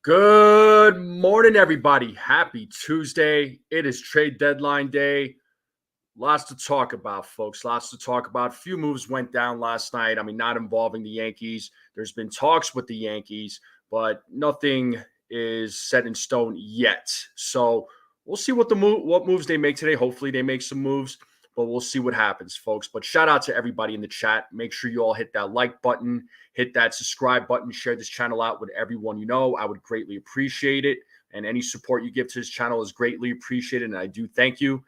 Good morning, everybody. Happy Tuesday. It is trade deadline day. Lots to talk about, folks. Lots to talk about. A few moves went down last night. I mean, not involving the Yankees. There's been talks with the Yankees, but nothing is set in stone yet. So we'll see what moves they make today. Hopefully, they make some moves, but we'll see what happens, folks. But shout out to everybody in the chat. Make sure you all hit that like button, hit that subscribe button, share this channel out with everyone you know. I would greatly appreciate it. And any support you give to this channel is greatly appreciated. And I do thank you.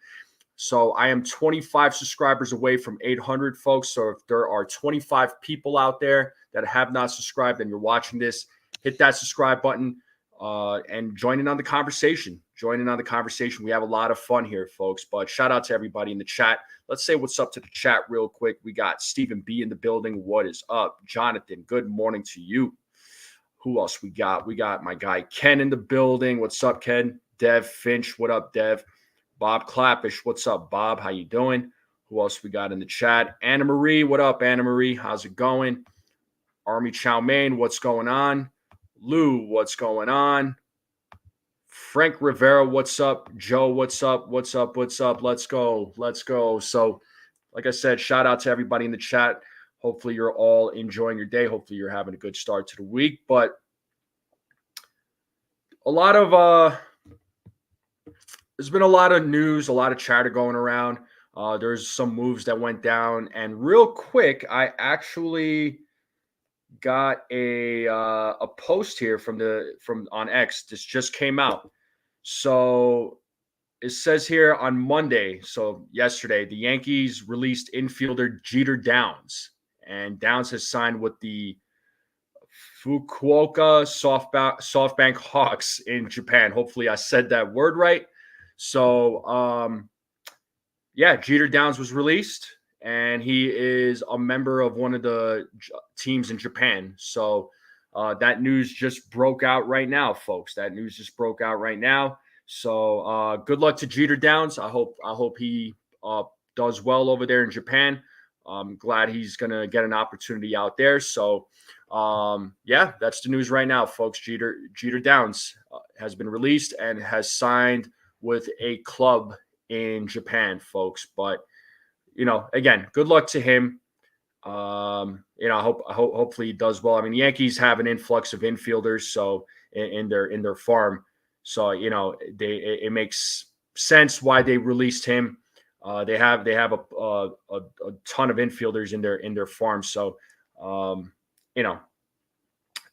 So I am 25 subscribers away from 800, folks. So if there are 25 people out there that have not subscribed and you're watching this, hit that subscribe button and join in on the conversation. Join in on the conversation. We have a lot of fun here, folks. But shout out to everybody in the chat. Let's say what's up to the chat real quick. We got Stephen B in the building. What is up? Jonathan, good morning to you. Who else we got? We got my guy Ken in the building. What's up, Ken? Dev Finch. What up, Dev? Bob Clappish, what's up, Bob? How you doing? Who else we got in the chat? Anna Marie, what up, Anna Marie? How's it going? Army Chow Mein, what's going on? Lou, what's going on? Frank Rivera, what's up? Joe, what's up? What's up? What's up? Let's go. Let's go. So, like I said, shout out to everybody in the chat. Hopefully, you're all enjoying your day. Hopefully, you're having a good start to the week. But there's been a lot of news, a lot of chatter going around. There's some moves that went down. And real quick, I actually got a post here from on X. This just came out. So it says here on Monday, so yesterday, the Yankees released infielder Jeter Downs. And Downs has signed with the Fukuoka SoftBank Hawks in Japan. Hopefully I said that word right. So, Jeter Downs was released, and he is a member of one of the teams in Japan. So that news just broke out right now, folks. That news just broke out right now. So good luck to Jeter Downs. I hope he does well over there in Japan. I'm glad he's going to get an opportunity out there. So, that's the news right now, folks. Jeter Downs has been released and has signed with a club in Japan, folks. But again, good luck to him. Hopefully he does well. I mean, the Yankees have an influx of infielders, so in their farm, so it makes sense why they released him. They have a ton of infielders in their farm, so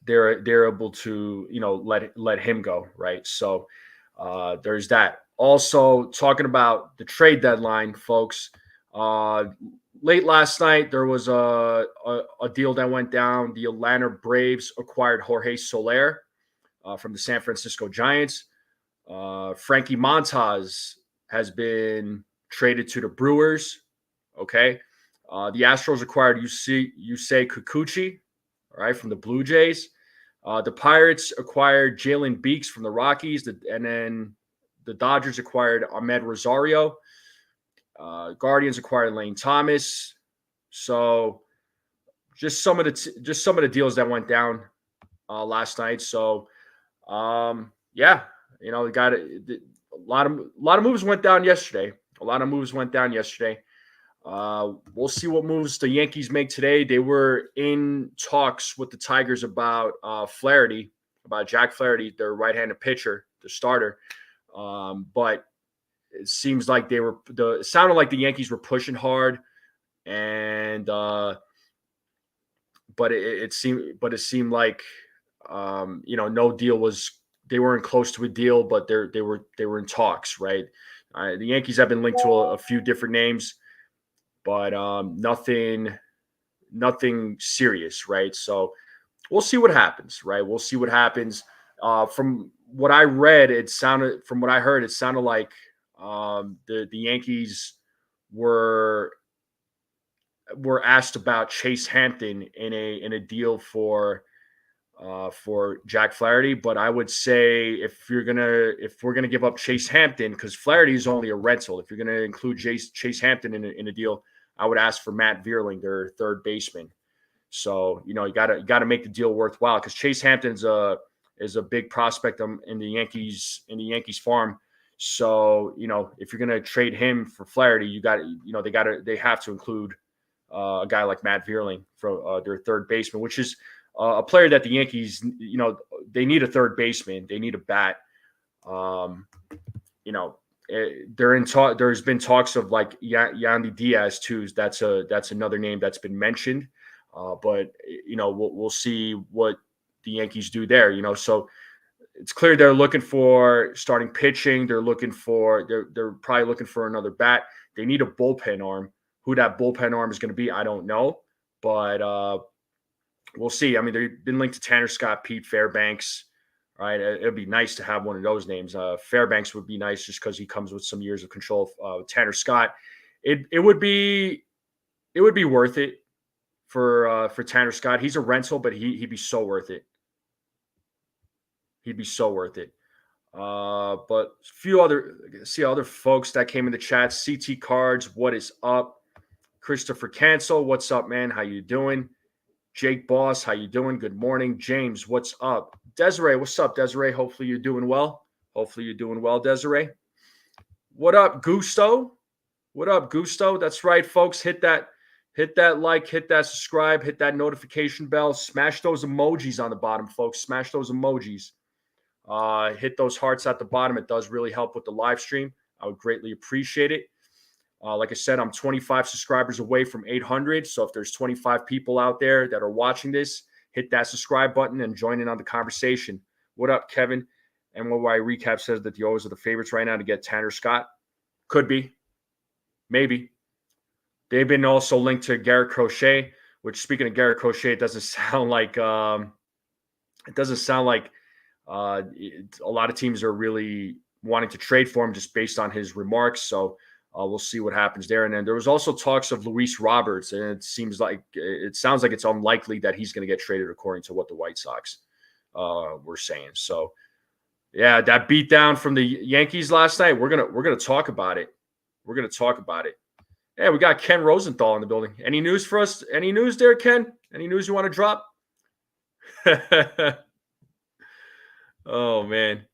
they're able to let him go, right? So there's that. Also, talking about the trade deadline, folks. Late last night, there was a deal that went down. The Atlanta Braves acquired Jorge Soler from the San Francisco Giants. Frankie Montas has been traded to the Brewers. Okay. The Astros acquired Yusei Kikuchi, all right, from the Blue Jays. The Pirates acquired Jalen Beeks from the Rockies, and then the Dodgers acquired Ahmed Rosario. Guardians acquired Lane Thomas. So, just some of the deals that went down last night. So, we got a lot of moves went down yesterday. We'll see what moves the Yankees make today. They were in talks with the Tigers about Jack Flaherty, their right-handed pitcher, the starter. But it seems like it sounded like the Yankees were pushing hard, and but it seemed like no deal was. They weren't close to a deal, but they were in talks, right? The Yankees have been linked to a few different names, but nothing serious, right? So we'll see what happens, right? We'll see what happens. From what I read, it sounded like the Yankees were asked about Chase Hampton in a deal for Jack Flaherty, but I would say if we're gonna give up Chase Hampton, because Flaherty is only a rental, if you're gonna include Chase Hampton in a deal, I would ask for Matt Vierling, their third baseman. So you gotta make the deal worthwhile, because Chase Hampton's a is a big prospect in the Yankees farm. So, if you're going to trade him for Flaherty, they have to include a guy like Matt Vierling for their third baseman, which is a player that the Yankees, they need a third baseman. They need a bat. There's been talks of like Yandy Diaz too. That's another name that's been mentioned. But we'll see what the Yankees do there. So it's clear they're looking for starting pitching. They're probably looking for another bat. They need a bullpen arm. Who that bullpen arm is going to be, I don't know, but we'll see. I mean, they've been linked to Tanner Scott, Pete Fairbanks. Right, it'd be nice to have one of those names. Fairbanks would be nice just because he comes with some years of control. Tanner Scott, it would be worth it for Tanner Scott. He's a rental, but he'd be so worth it. He'd be so worth it. But a few other folks that came in the chat. CT Cards, what is up? Christopher Cancel, what's up, man? How you doing? Jake Boss, how you doing? Good morning. James, what's up? Desiree, what's up, Desiree? Hopefully you're doing well. Desiree. What up, Gusto? What up, Gusto? That's right, folks. Hit that like, hit that subscribe, hit that notification bell. Smash those emojis on the bottom, folks. Smash those emojis. Hit those hearts at the bottom. It does really help with the live stream. I would greatly appreciate it. Like I said, I'm 25 subscribers away from 800. So if there's 25 people out there that are watching this, hit that subscribe button and join in on the conversation. What up, Kevin? And NY Recap says that the O's are the favorites right now to get Tanner Scott. Could be. Maybe. They've been also linked to Garrett Crochet, which, speaking of Garrett Crochet, it doesn't sound like a lot of teams are really wanting to trade for him just based on his remarks. So we'll see what happens there. And then there was also talks of Luis Roberts, and it sounds like it's unlikely that he's going to get traded, according to what the White Sox were saying. So, yeah, that beatdown from the Yankees last night. We're gonna talk about it. Yeah, we got Ken Rosenthal in the building. Any news for us? Any news there, Ken? Any news you want to drop? Oh man.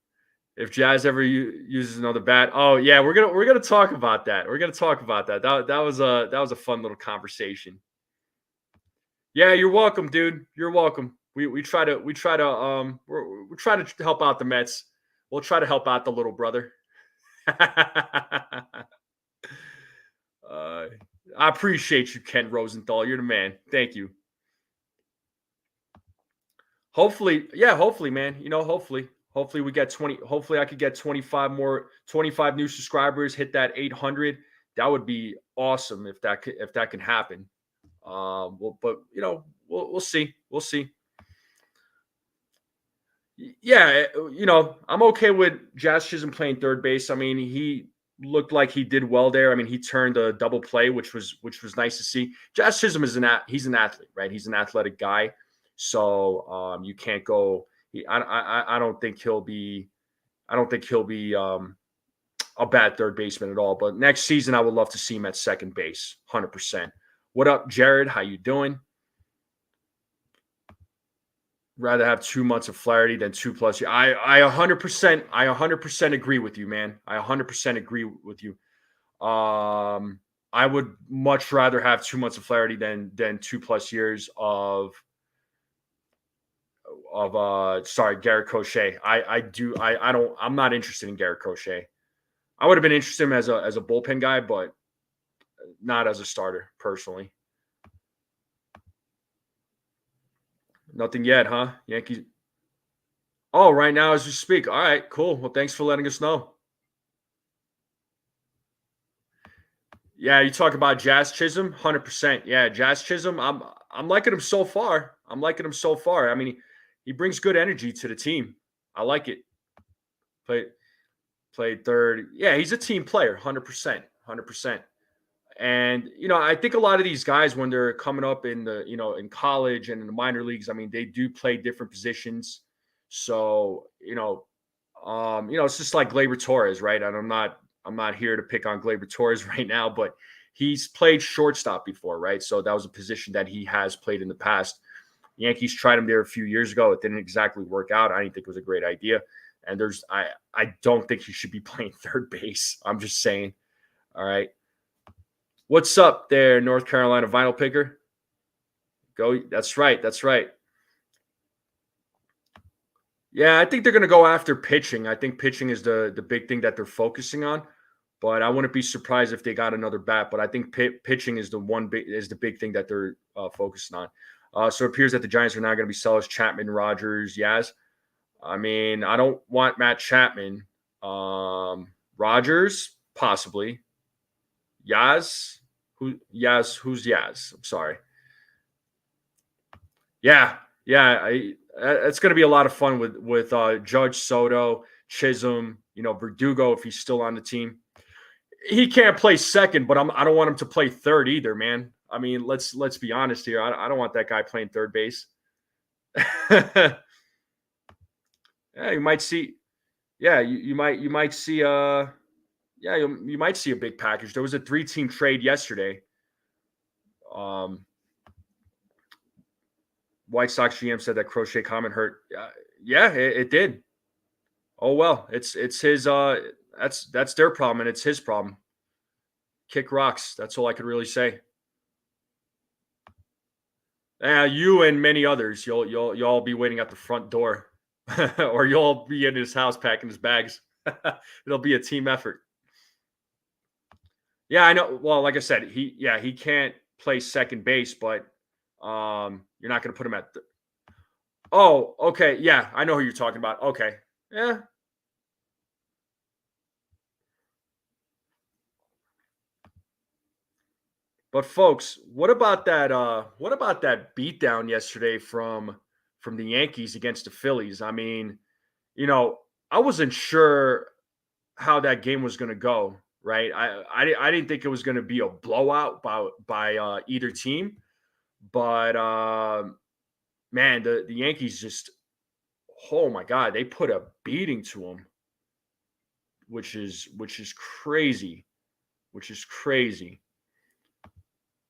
If Jazz ever uses another bat, oh yeah, we're gonna talk about that. That was a fun little conversation. Yeah, you're welcome, dude. You're welcome. We try to help out the Mets. We'll try to help out the little brother. I appreciate you, Ken Rosenthal. You're the man. Thank you. Hopefully, man. Hopefully we get 20. Hopefully I could get 25 new subscribers, hit that 800. That would be awesome if that can happen. We'll see. Yeah, I'm okay with Jazz Chisholm playing third base. I mean, he looked like he did well there. I mean, he turned a double play, which was nice to see. Jazz Chisholm he's an athlete, right? He's an athletic guy. So you can't go. I don't think he'll be a bad third baseman at all. But next season, I would love to see him at second base, 100%. What up, Jared? How you doing? Rather have 2 months of Flaherty than 2+ years. I 100% agree with you, man. I 100% agree with you. I would much rather have 2 months of Flaherty than 2+ years of Garrett Crochet. I'm not interested in Garrett Crochet. I would have been interested in him as a bullpen guy, but not as a starter personally. Nothing yet, huh? Yankees. Oh, right now as we speak. All right, cool. Well, thanks for letting us know. Yeah, you talk about Jazz Chisholm, 100%. Yeah, Jazz Chisholm. I'm liking him so far. I mean, he brings good energy to the team. I like it. Played third. Yeah, he's a team player, 100%. And, I think a lot of these guys, when they're coming up in in college and in the minor leagues, I mean, they do play different positions. So, it's just like Gleyber Torres, right? And I'm not here to pick on Gleyber Torres right now, but he's played shortstop before, right? So that was a position that he has played in the past. Yankees tried him there a few years ago. It didn't exactly work out. I didn't think it was a great idea. And I don't think he should be playing third base. I'm just saying. All right. What's up there, North Carolina vinyl picker? Go. That's right. That's right. Yeah, I think they're going to go after pitching. I think pitching is the big thing that they're focusing on. But I wouldn't be surprised if they got another bat. But I think pitching is the big thing that they're focusing on. So it appears that the Giants are now going to be sellers Chapman, Rogers, Yaz. I mean, I don't want Matt Chapman. Rogers, possibly. Yaz? Yaz? Who's Yaz? I'm sorry. Yeah. It's going to be a lot of fun with Judge, Soto, Chisholm, Verdugo if he's still on the team. He can't play second, but I don't want him to play third either, man. I mean, let's be honest here. I don't want that guy playing third base. Yeah, you might see. Yeah, you might see. You might see a big package. There was a 3-team trade yesterday. White Sox GM said that Crochet comment hurt. Yeah, it did. Oh well, it's his. That's their problem, and it's his problem. Kick rocks. That's all I could really say. You and many others, you'll all be waiting at the front door, or you'll all be in his house packing his bags. It'll be a team effort. Yeah, I know. Well, like I said, he can't play second base, but you're not going to put him at. Oh, okay. Yeah, I know who you're talking about. Okay. Yeah. But folks, what about that? What about that beatdown yesterday from the Yankees against the Phillies? I mean, I wasn't sure how that game was going to go. Right? I didn't think it was going to be a blowout by either team, but man, the Yankees just, oh my God, they put a beating to them, which is crazy,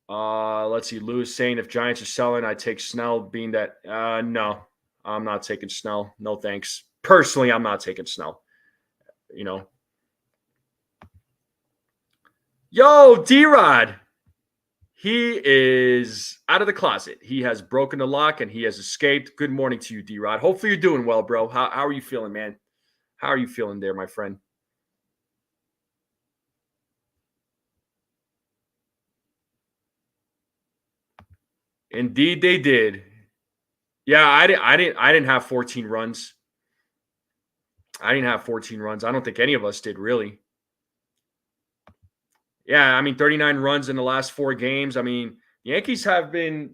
Let's see. Lewis saying if Giants are selling, I take Snell. Being that, no, I'm not taking Snell. No thanks. Personally, I'm not taking Snell. Yo, D-Rod. He is out of the closet. He has broken the lock and he has escaped. Good morning to you, D-Rod. Hopefully you're doing well, bro. How are you feeling, man? How are you feeling there, my friend? Indeed, they did. Yeah, I didn't have 14 runs. I didn't have 14 runs. I don't think any of us did, really. Yeah, I mean 39 runs in the last 4 games. I mean, the Yankees have been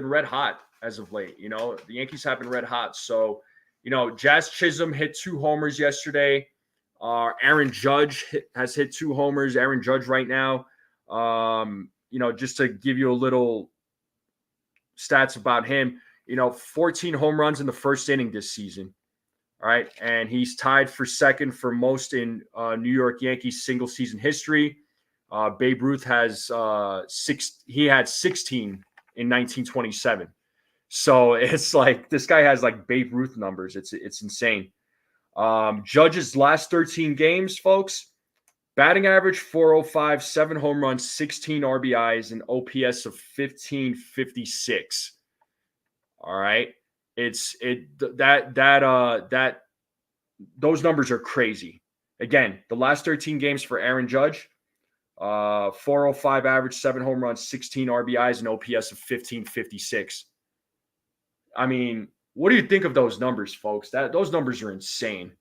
red hot as of late. The Yankees have been red hot. So, Jazz Chisholm hit 2 homers yesterday. Aaron Judge has hit 2 homers. Aaron Judge right now. Just to give you a little stats about him, 14 home runs in the first inning this season. All right. And he's tied for second for most in New York Yankees single season history. Babe Ruth has he had 16 in 1927. So it's like this guy has like Babe Ruth numbers. It's insane. Judge's last 13 games, folks, batting average 405, 7 home runs, 16 RBIs, and OPS of 1556. All right. Those numbers are crazy. Again, the last 13 games for Aaron Judge, 405 average, 7 home runs, 16 RBIs, and OPS of 1556. I mean, what do you think of those numbers, folks? Those numbers are insane.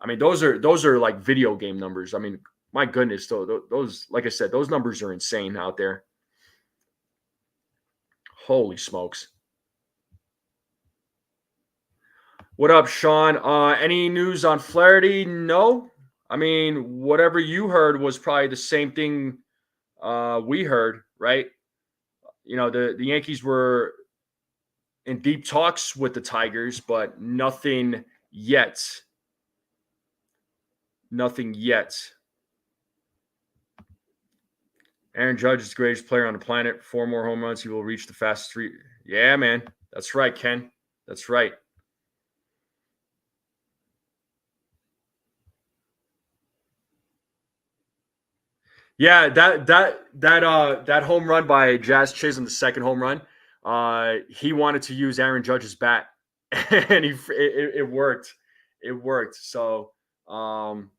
I mean, those are like video game numbers. I mean, my goodness, those, like I said, those numbers are insane out there. Holy smokes. What up, Sean? Any news on Flaherty? No. I mean, whatever you heard was probably the same thing we heard, right? The Yankees were in deep talks with the Tigers, but nothing yet. Nothing yet. Aaron Judge is the greatest player on the planet. 4 more home runs. He will reach the fastest 3. Yeah, man. That's right, Ken. That's right. Yeah, that home run by Jazz Chisholm, the second home run, he wanted to use Aaron Judge's bat, and it worked. It worked. So um,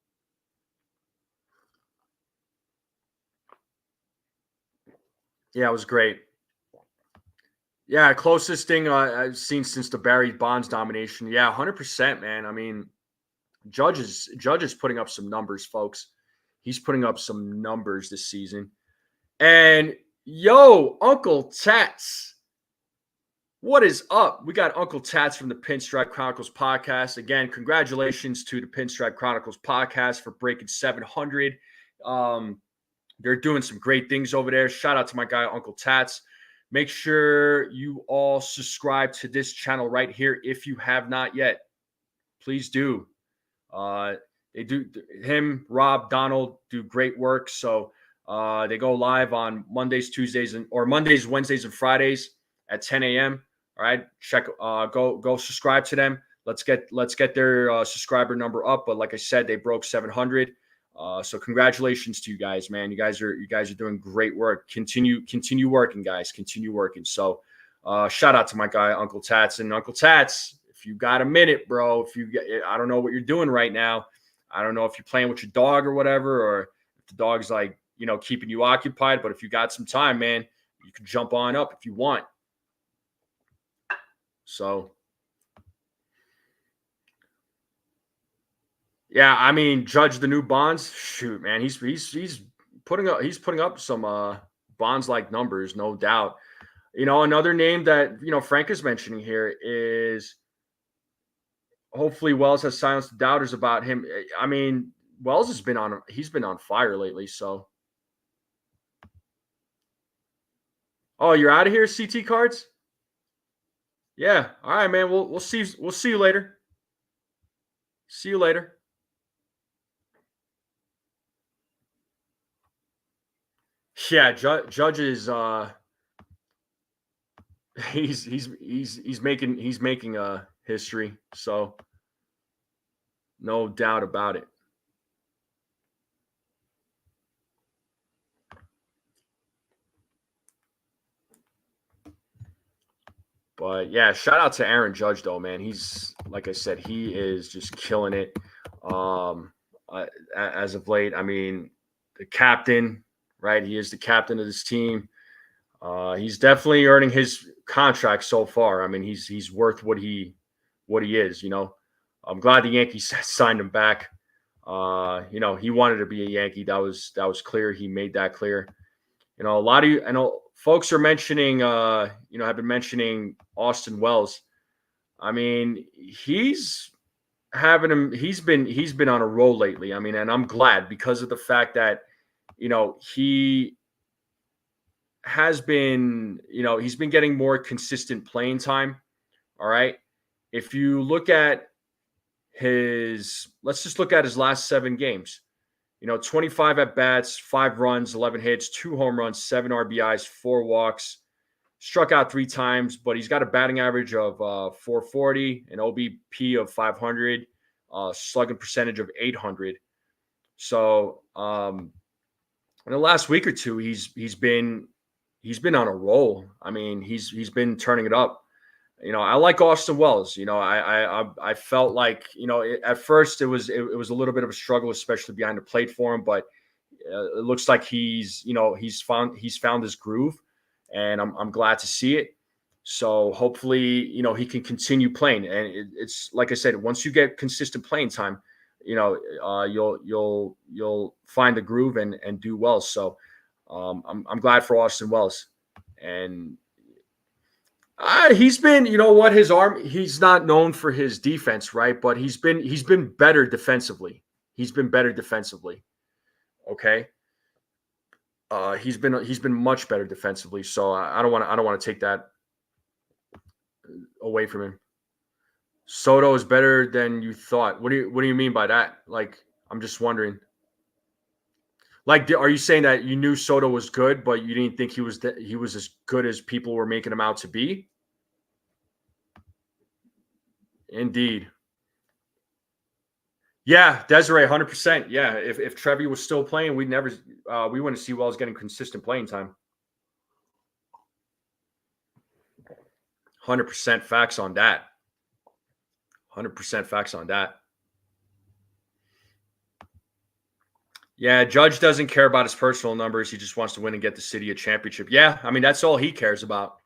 yeah, it was great. Yeah, closest thing I've seen since the Barry Bonds domination. Yeah, 100%, man. I mean, Judge is putting up some numbers, folks. He's putting up some numbers this season. And yo, Uncle Tats, what is up? We got Uncle Tats from the Pinstripe Chronicles podcast. Again, congratulations to the Pinstripe Chronicles podcast for breaking 700. Um, they're doing some great things over there. Shout out to my guy, Uncle Tats. Make sure you all subscribe to this channel right here if you have not yet. Please do. Uh, they do him, Rob, Donald do great work. So they go live on Mondays, Tuesdays, or Mondays, Wednesdays, and Fridays at 10 a.m. All right, check. Go subscribe to them. Let's get their subscriber number up. But like I said, they broke 700. So congratulations to you guys, man. You guys are doing great work. Continue working, guys. Continue working. So shout out to my guy Uncle Tats, and Uncle Tats. If you got a minute, bro, I don't know what you're doing right now. I don't know if you're playing with your dog or whatever, or if the dog's like, keeping you occupied. But if you got some time, man, you can jump on up if you want. So, yeah, I mean, Judge the new Bonds. Shoot, man, he's putting up some Bonds like numbers, no doubt. Another name that Frank is mentioning here is hopefully Wells has silenced the doubters about him. I mean, Wells he's been on fire lately. So, oh, you're out of here, CT cards. Yeah, all right, man. We'll see you later. See you later. Yeah, Judge is he's making a history. So no doubt about it. But yeah, shout out to Aaron Judge though, man. He's like I said, he is just killing it. Um, as of late, I mean, the captain, right? He is the captain of this team. He's definitely earning his contract so far. I mean, he's worth what he is. I'm glad the Yankees signed him back. He wanted to be a Yankee. That was clear. He made that clear. A lot of you, I know folks are mentioning, have been mentioning Austin Wells. I mean, he's been on a roll lately. I mean, and I'm glad because of the fact that, he has been, he's been getting more consistent playing time. All right. If you look at let's just look at his last 7 games. 25 at bats, 5 runs, 11 hits, 2 home runs, 7 RBIs, 4 walks, struck out 3 times, but he's got a batting average of 440, an OBP of 500, slugging percentage of 800. So in the last week or two, he's been on a roll. I mean, he's been turning it up. I like Austin Wells. I felt like at first it was a little bit of a struggle, especially behind the plate for him. But it looks like he's found his groove, and I'm glad to see it. So hopefully he can continue playing. And it's like I said, once you get consistent playing time, you'll find the groove and do well. So I'm glad for Austin Wells. And he's been, his arm. He's not known for his defense, right? But he's been better defensively. He's been better defensively. Okay, he's been much better defensively. So I don't want to take that away from him. Soto is better than you thought. What do you mean by that? Like, I'm just wondering. Like, are you saying that you knew Soto was good, but you didn't think he was as good as people were making him out to be? Indeed. Yeah, Desiree, 100%. Yeah, if Trevi was still playing, we wouldn't see Wells getting consistent playing time. 100% facts on that. 100% facts on that. Yeah, Judge doesn't care about his personal numbers. He just wants to win and get the city a championship. Yeah, I mean that's all he cares about.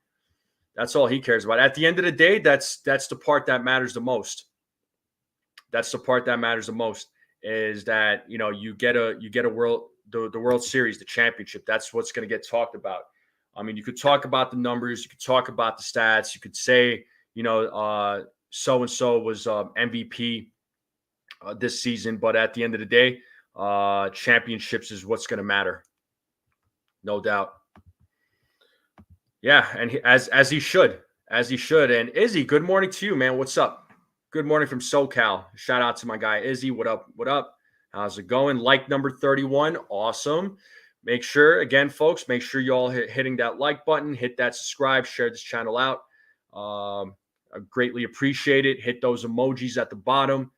That's all he cares about. At the end of the day, that's the part that matters the most. That's the part that matters the most is that you get a the World Series, the championship. That's what's going to get talked about. I mean, you could talk about the numbers, you could talk about the stats, you could say so and so was MVP this season, but at the end of the day, championships is what's going to matter, no doubt. Yeah, and as he should, as he should. And Izzy, good morning to you, man. What's up? Good morning from SoCal. Shout out to my guy Izzy. What up? What up? How's it going? Like number 31. Awesome. Make sure, again, folks, make sure you all hitting that like button, hit that subscribe, share this channel out. I greatly appreciate it. Hit those emojis at the bottom.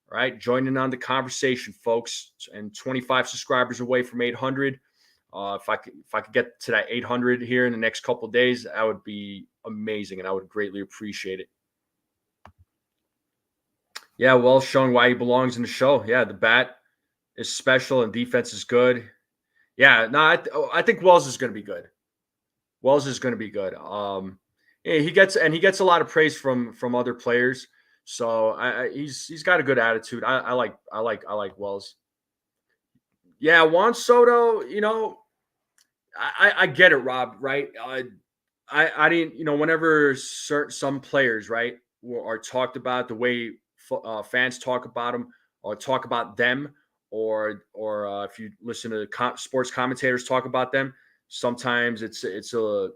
All right. Joining on the conversation, folks. And 25 subscribers away from 800. If I could get to that 800 here in the next couple of days, that would be amazing, and I would greatly appreciate it. Yeah, Wells showing why he belongs in the show. Yeah, the bat is special and defense is good. Yeah, no, I think Wells is going to be good. Wells is going to be good. Yeah, he gets a lot of praise from other players. So he's got a good attitude. I like Wells. Yeah, Juan Soto. I get it, Rob. Right? I didn't. Whenever some players right are talked about the way fans talk about them or talk about them, or if you listen to sports commentators talk about them, sometimes it's a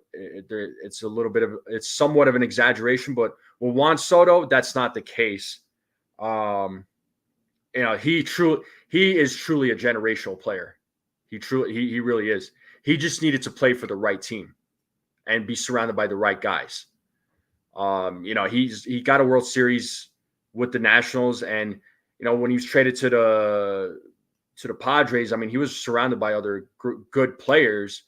little bit of it's somewhat of an exaggeration. But with Juan Soto, that's not the case. He is truly a generational player. He really is. He just needed to play for the right team and be surrounded by the right guys. He got a World Series with the Nationals, and when he was traded to the Padres, I mean, he was surrounded by other good players,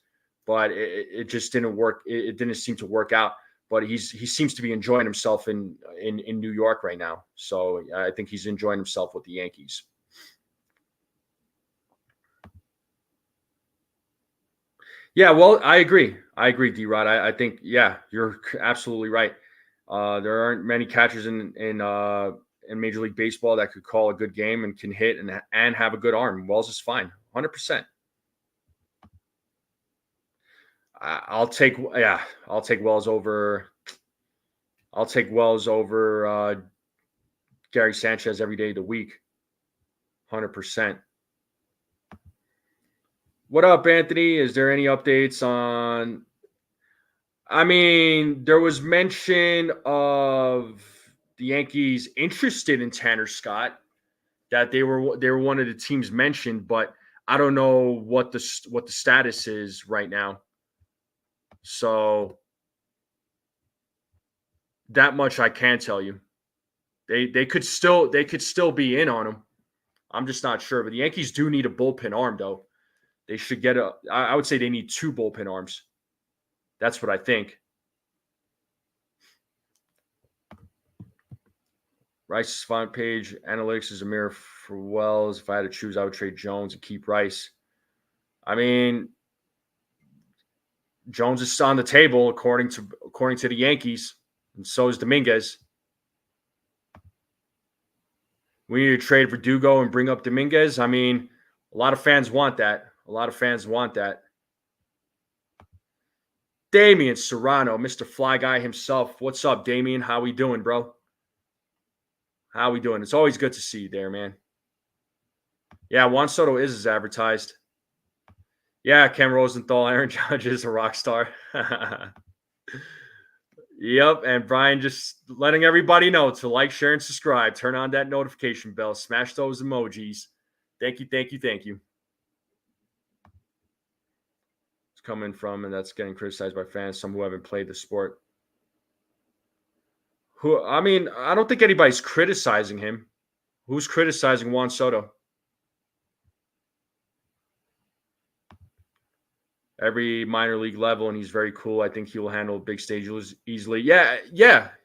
but it just didn't work. It didn't seem to work out. But he seems to be enjoying himself in New York right now. So I think he's enjoying himself with the Yankees. Yeah, well, I agree. D-Rod. I think, yeah, you're absolutely right. There aren't many catchers in Major League Baseball that could call a good game and can hit and have a good arm. Wells is fine, 100%. I'll take Wells over. I'll take Wells over Gary Sanchez every day of the week, 100%. What up, Anthony? Is there any updates on? I mean, there was mention of the Yankees interested in Tanner Scott, that they were one of the teams mentioned, but I don't know what the status is right now. So that much I can tell you. They could still be in on him. I'm just not sure. But the Yankees do need a bullpen arm, though. They should get I would say they need 2 bullpen arms. That's what I think. Rice's front page analytics is a mirror for Wells. If I had to choose, I would trade Jones and keep Rice. I mean, Jones is on the table according to the Yankees, and so is Dominguez. We need to trade Verdugo and bring up Dominguez. I mean, a lot of fans want that. Damian Serrano, Mr. Fly Guy himself. What's up, Damian? How we doing, bro? How we doing? It's always good to see you there, man. Yeah, Juan Soto is as advertised. Yeah, Ken Rosenthal, Aaron Judge is a rock star. Yep, and Brian just letting everybody know to like, share, and subscribe. Turn on that notification bell. Smash those emojis. Thank you. It's coming from, and that's getting criticized by fans, some who haven't played the sport. Who? I mean, I don't think anybody's criticizing him. Who's criticizing Juan Soto? Every minor league level, and he's very cool. I think he will handle big stages easily. Yeah,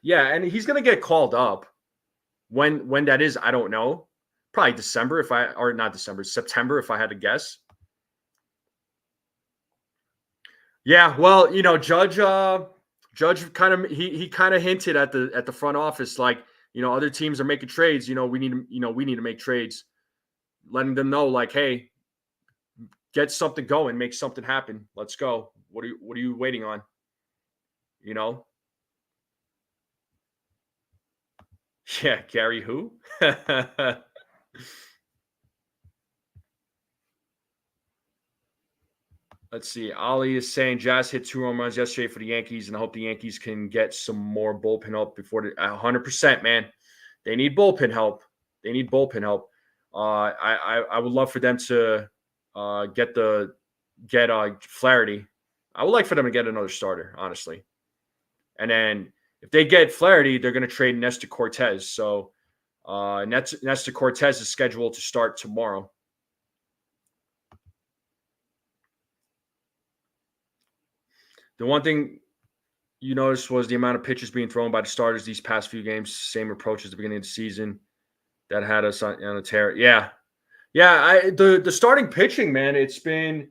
and he's gonna get called up. When that is, I don't know. Probably December or not December, September if I had to guess. Yeah, well, Judge kind of he kind of hinted at the front office like, other teams are making trades, we need to make trades, letting them know like, hey, get something going, make something happen. Let's go. What are you waiting on? You know? Yeah, Gary who? Let's see. Ali is saying Jazz hit 2 home runs yesterday for the Yankees, and I hope the Yankees can get some more bullpen help before 100%, man. They need bullpen help. They need bullpen help. I would love for them to get Flaherty. I would like for them to get another starter, honestly. And then if they get Flaherty, they're going to trade Nestor Cortez. So Nestor Cortez is scheduled to start tomorrow. The one thing you noticed was the amount of pitches being thrown by the starters these past few games. Same approach as the beginning of the season that had us on a tear. Yeah. The starting pitching, man, it's been,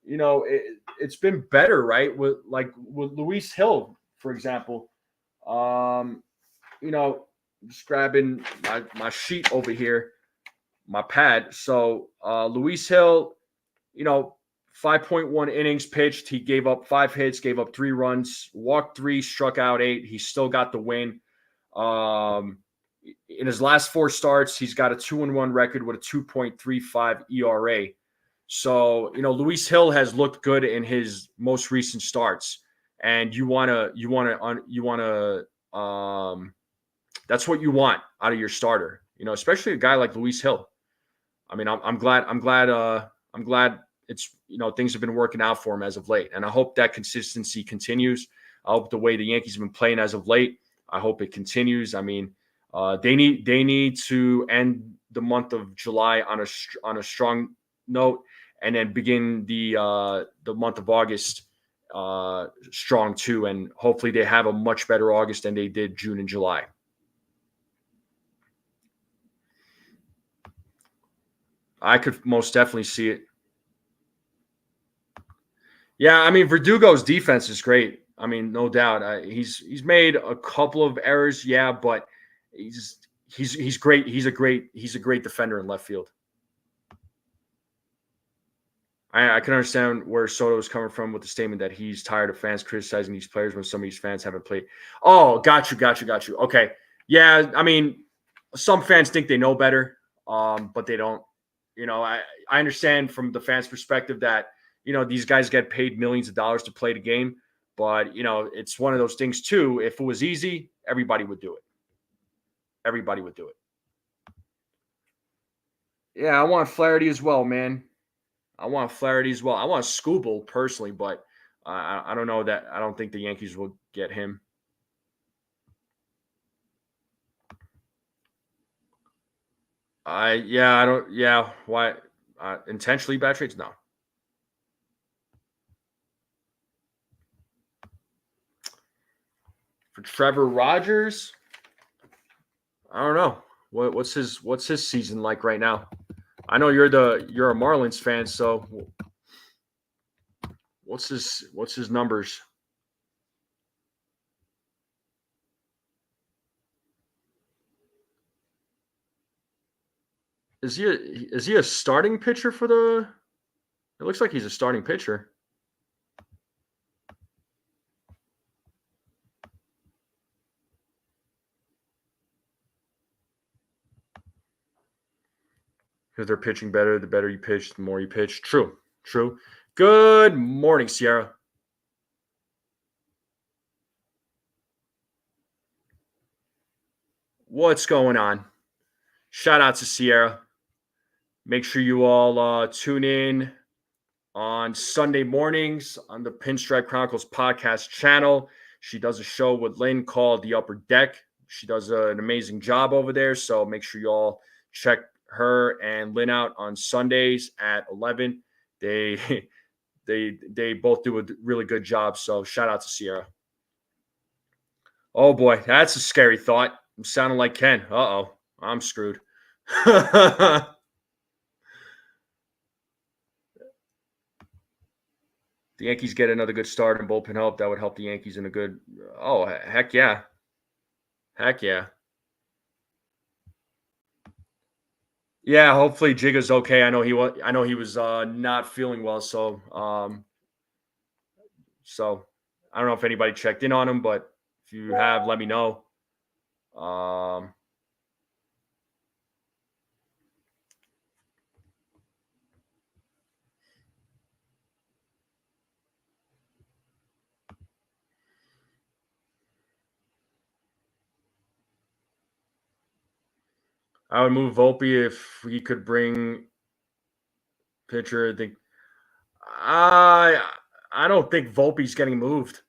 it's been better, right? With Luis Hill, for example. Just grabbing my sheet over here, my pad. So Luis Hill, 5.1 innings pitched. He gave up 5 hits, gave up 3 runs, walked 3, struck out 8. He still got the win. In his last 4 starts, he's got a 2-1 record with a 2.35 ERA. So, Luis Hill has looked good in his most recent starts, and that's what you want out of your starter. Especially a guy like Luis Hill. I mean, I'm glad it's things have been working out for him as of late, and I hope that consistency continues. I hope the way the Yankees have been playing as of late, I hope it continues. I mean, they need to end the month of July on a strong note, and then begin the month of August strong too, and hopefully they have a much better August than they did June and July. I could most definitely see it. Yeah, I mean, Verdugo's defense is great. I mean, no doubt. He's made a couple of errors, yeah, but he's great. He's a great defender in left field. I can understand where Soto is coming from with the statement that he's tired of fans criticizing these players when some of these fans haven't played. Oh, got you. Okay. Yeah, I mean, some fans think they know better, but they don't. I understand from the fans' perspective that, these guys get paid millions of dollars to play the game. But, it's one of those things, too. If it was easy, everybody would do it. Everybody would do it. Yeah, I want Flaherty as well, man. I want Skubal personally, but I don't know that. I don't think the Yankees will get him. I don't. Yeah, why? Intentionally bad trades? No. For Trevor Rogers, I don't know. What's his season like right now? I know you're a Marlins fan, so what's his numbers? Is he a starting pitcher for the? It looks like he's a starting pitcher. Because they're pitching better. The better you pitch, the more you pitch. True. Good morning, Sierra. What's going on? Shout out to Sierra. Make sure you all tune in on Sunday mornings on the Pinstripe Chronicles podcast channel. She does a show with Lynn called The Upper Deck. She does an amazing job over there. So make sure you all check her and Lynn out on Sundays at 11. They they both do a really good job. So shout out to Sierra. Oh boy, that's a scary thought. I'm sounding like Ken. Uh-oh, I'm screwed. The Yankees get another good start and bullpen help. That would help the Yankees in a good. Oh heck yeah, heck yeah, yeah. Hopefully Jiga's okay. I know he was. I know he was not feeling well. So I don't know if anybody checked in on him, but if you have, let me know. Um, I would move Volpe if we could bring pitcher. I think I I don't think Volpe's getting moved.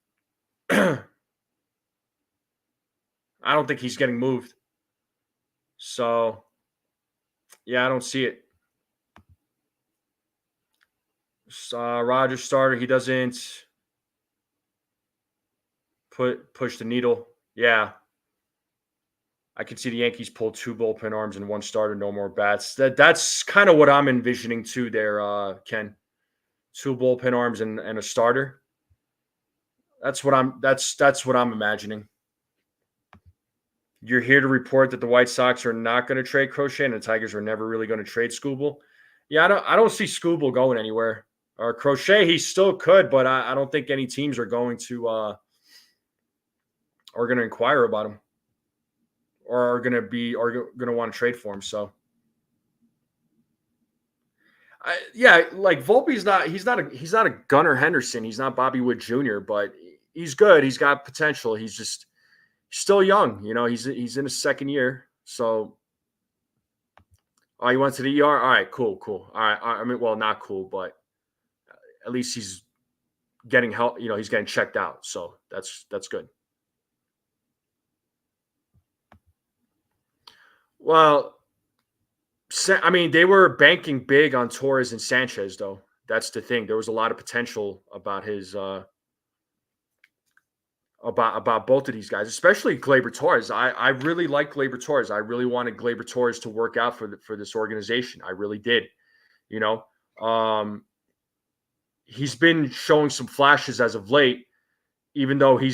I don't think he's getting moved. So yeah, I don't see it. Rogers starter. He doesn't push the needle. Yeah, I can see the Yankees pull two bullpen arms and one starter, no more bats. That's kind of what I'm envisioning too. There, Ken, two bullpen arms and a starter. That's what I'm imagining. You're here to report that the White Sox are not going to trade Crochet and the Tigers are never really going to trade Scooble. Yeah, I don't see Scooble going anywhere. Or Crochet, he still could, but I don't think any teams are going to inquire about him or are going to want to trade for him. So yeah, like Volpe's not he's not a Gunnar Henderson. He's not Bobby Wood Jr., but he's good. He's got potential. He's just still young. You know, he's in his second year. So oh, he went to the ER. All right, cool. All right. I mean, well, not cool, but at least he's getting help. You know, he's getting checked out. So that's good. Well, I mean, they were banking big on Torres and Sanchez, though. That's the thing. There was a lot of potential about his about both of these guys, especially Gleyber Torres. I really like Gleyber Torres. I really wanted Gleyber Torres to work out for this organization. I really did. You know, he's been showing some flashes as of late. Even though he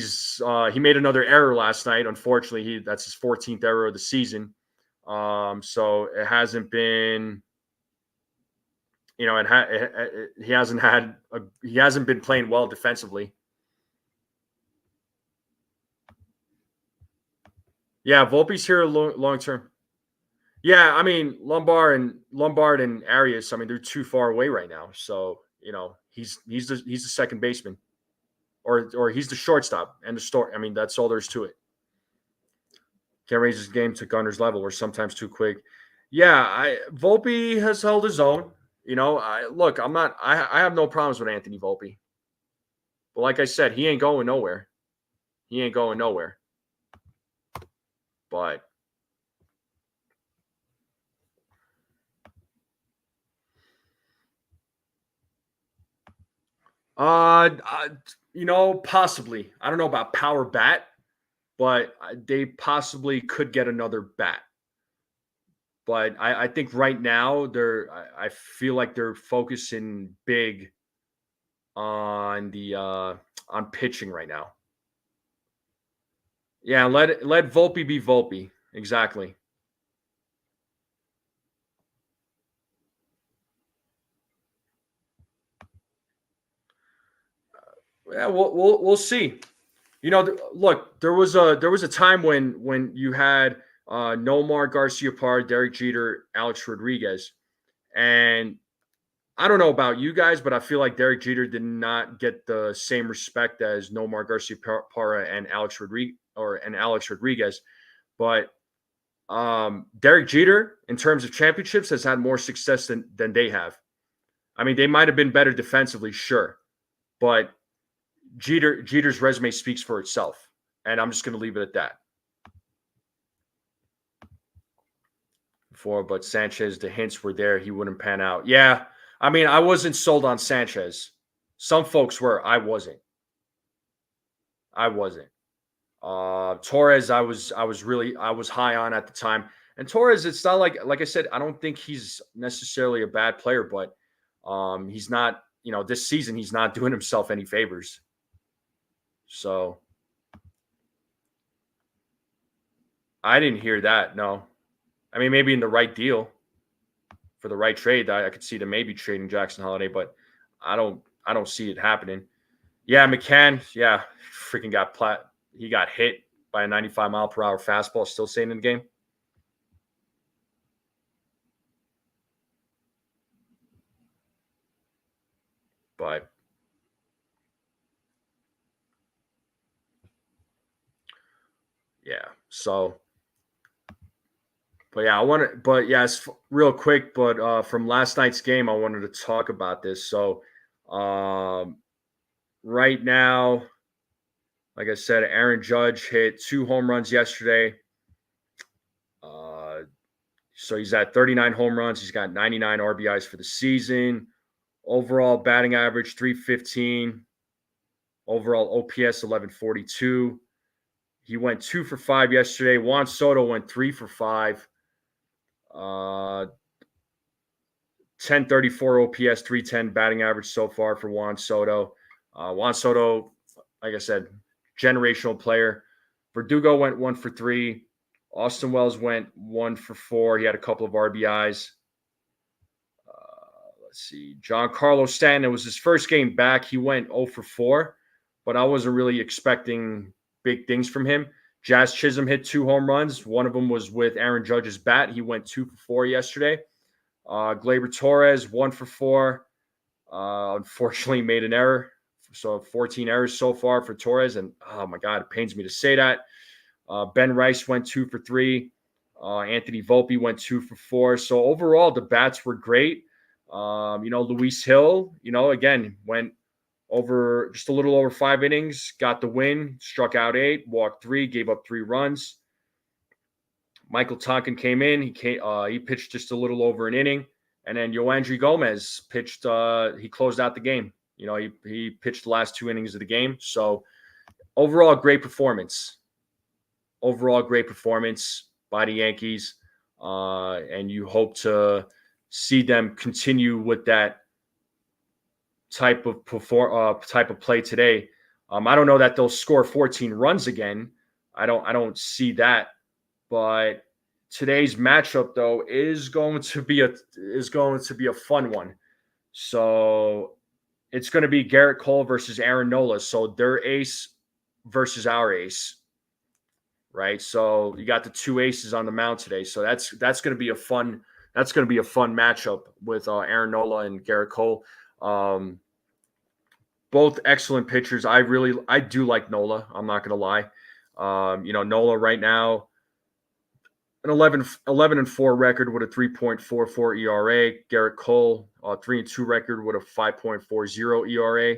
made another error last night. Unfortunately, that's his 14th error of the season. So it hasn't been, you know, he hasn't been playing well defensively. Yeah, Volpe's here long term. Yeah, I mean Lombard and Arias. I mean they're too far away right now. So you know he's the second baseman, or he's the shortstop and the story. I mean that's all there is to it. Can't raise his game to Gunner's level, or sometimes too quick. Yeah, Volpe has held his own. You know, look, I'm not. I have no problems with Anthony Volpe, but like I said, he ain't going nowhere. He ain't going nowhere. But you know, possibly. I don't know about power bat, but they possibly could get another bat. But I think right now I feel like they're focusing big on the on pitching right now. Yeah, let Volpe be Volpe. Exactly. Yeah, we'll see. You know, look, there was a time when you had Nomar Garcia Parra, Derek Jeter, Alex Rodriguez, and I don't know about you guys, but I feel like Derek Jeter did not get the same respect as Nomar Garcia Parra and Alex Rodriguez. But Derek Jeter, in terms of championships, has had more success than they have. I mean, they might have been better defensively, sure, but Jeter's resume speaks for itself, and I'm just going to leave it at that. before, but Sanchez, the hints were there. He wouldn't pan out. Yeah. I mean, I wasn't sold on Sanchez. Some folks were. I wasn't. Torres, I was high on at the time. And Torres, it's not like I said, I don't think he's necessarily a bad player, but he's not, this season he's not doing himself any favors. So I didn't hear that. No. I mean, maybe in the right deal for the right trade, I could see them maybe trading Jackson Holiday, but I don't see it happening. Yeah, McCann, yeah, freaking he got hit by a 95-mile-per-hour fastball, still staying in the game. But yeah, it's real quick. But from last night's game, I wanted to talk about this. So right now, like I said, Aaron Judge hit 2 home runs yesterday. So he's at 39 home runs. He's got 99 RBIs for the season. Overall batting average 315. Overall OPS 1142. He went 2 for 5 yesterday. Juan Soto went 3 for 5. 1034 OPS, 310 batting average so far for Juan Soto. Juan Soto, like I said, generational player. Verdugo went 1 for 3. Austin Wells went 1 for 4. He had a couple of RBIs. Let's see. Giancarlo Stanton, it was his first game back. He went 0 for 4, but I wasn't really expecting big things from him. Jazz Chisholm hit 2 home runs. One of them was with Aaron Judge's bat. He went 2 for 4 yesterday. Gleyber Torres, 1 for 4. Unfortunately, made an error. So 14 errors so far for Torres. And, oh, my God, it pains me to say that. Ben Rice went 2 for 3. Anthony Volpe went 2 for 4. So, overall, the bats were great. Luis Hill, again, went over just a little over 5 innings, got the win, struck out 8, walked 3, gave up 3 runs. Michael Tonkin came in. He pitched just a little over an inning. And then Yoandry Gomez pitched. He closed out the game. He pitched the last 2 innings of the game. So overall, great performance. By the Yankees. And you hope to see them continue with that type of play today. I don't know that they'll score 14 runs again. I don't see that. But today's matchup, though, is going to be a fun one. So it's going to be Garrett Cole versus Aaron Nola. So their ace versus our ace, right? So you got the 2 aces on the mound today. So that's going to be a fun matchup with Aaron Nola and Garrett Cole. Both excellent pitchers. I do like Nola. I'm not going to lie. Nola right now, an 11-4 record with a 3.44 ERA. Garrett Cole, 3-2 record with a 5.40 ERA.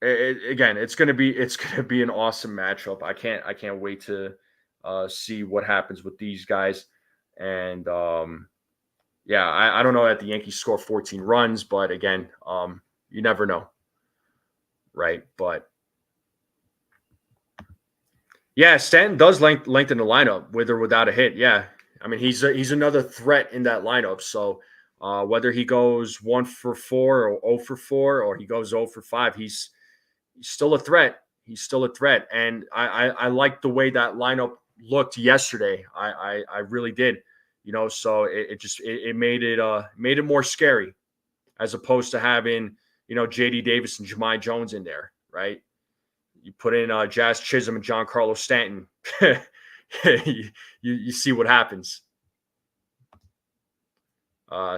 It's going to be an awesome matchup. I can't wait to see what happens with these guys. And I don't know that the Yankees score 14 runs, but again, you never know, right? But yeah, Stanton does lengthen the lineup with or without a hit. Yeah, I mean he's another threat in that lineup. So whether he goes 1 for 4 or 0 for 4 or he goes 0 for 5, he's still a threat. And I like the way that lineup looked yesterday. I really did. So it made it more scary as opposed to having JD Davis and Jahmai Jones in there, right? You put in Jazz Chisholm and Giancarlo Stanton, you see what happens.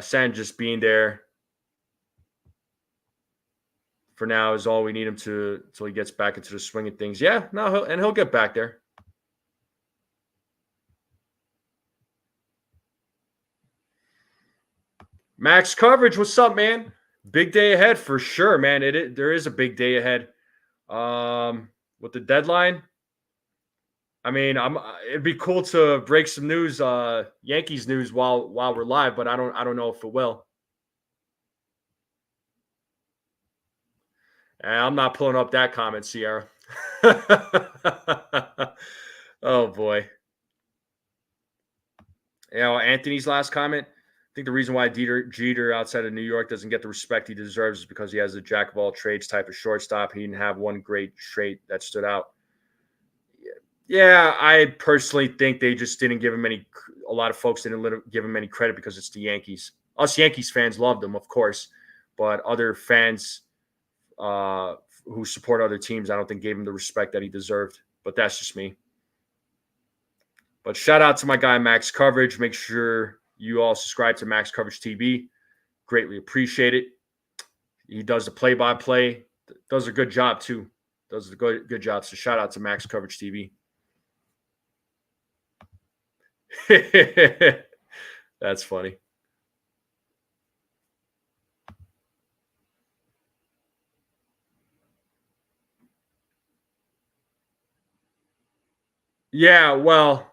Stanton just being there for now is all we need him to until he gets back into the swing of things. Yeah, no, he'll get back there. Max Coverage, what's up, man? Big day ahead for sure, man. There is a big day ahead. With the deadline, I mean, it'd be cool to break some news, Yankees news while we're live, but I don't know if it will. And I'm not pulling up that comment, Sierra. Oh boy. Anthony's last comment. I think the reason why Jeter outside of New York doesn't get the respect he deserves is because he has a jack of all trades type of shortstop. He didn't have one great trait that stood out. Yeah, I personally think they just didn't give him any. A lot of folks didn't give him any credit because it's the Yankees. Us Yankees fans loved him, of course, but other fans who support other teams, I don't think gave him the respect that he deserved. But that's just me. But shout out to my guy Max Coverage. Make sure you all subscribe to Max Coverage TV. Greatly appreciate it. He does the play-by-play. Does a good job too. Does a good job. So shout out to Max Coverage TV. That's funny. Yeah, well,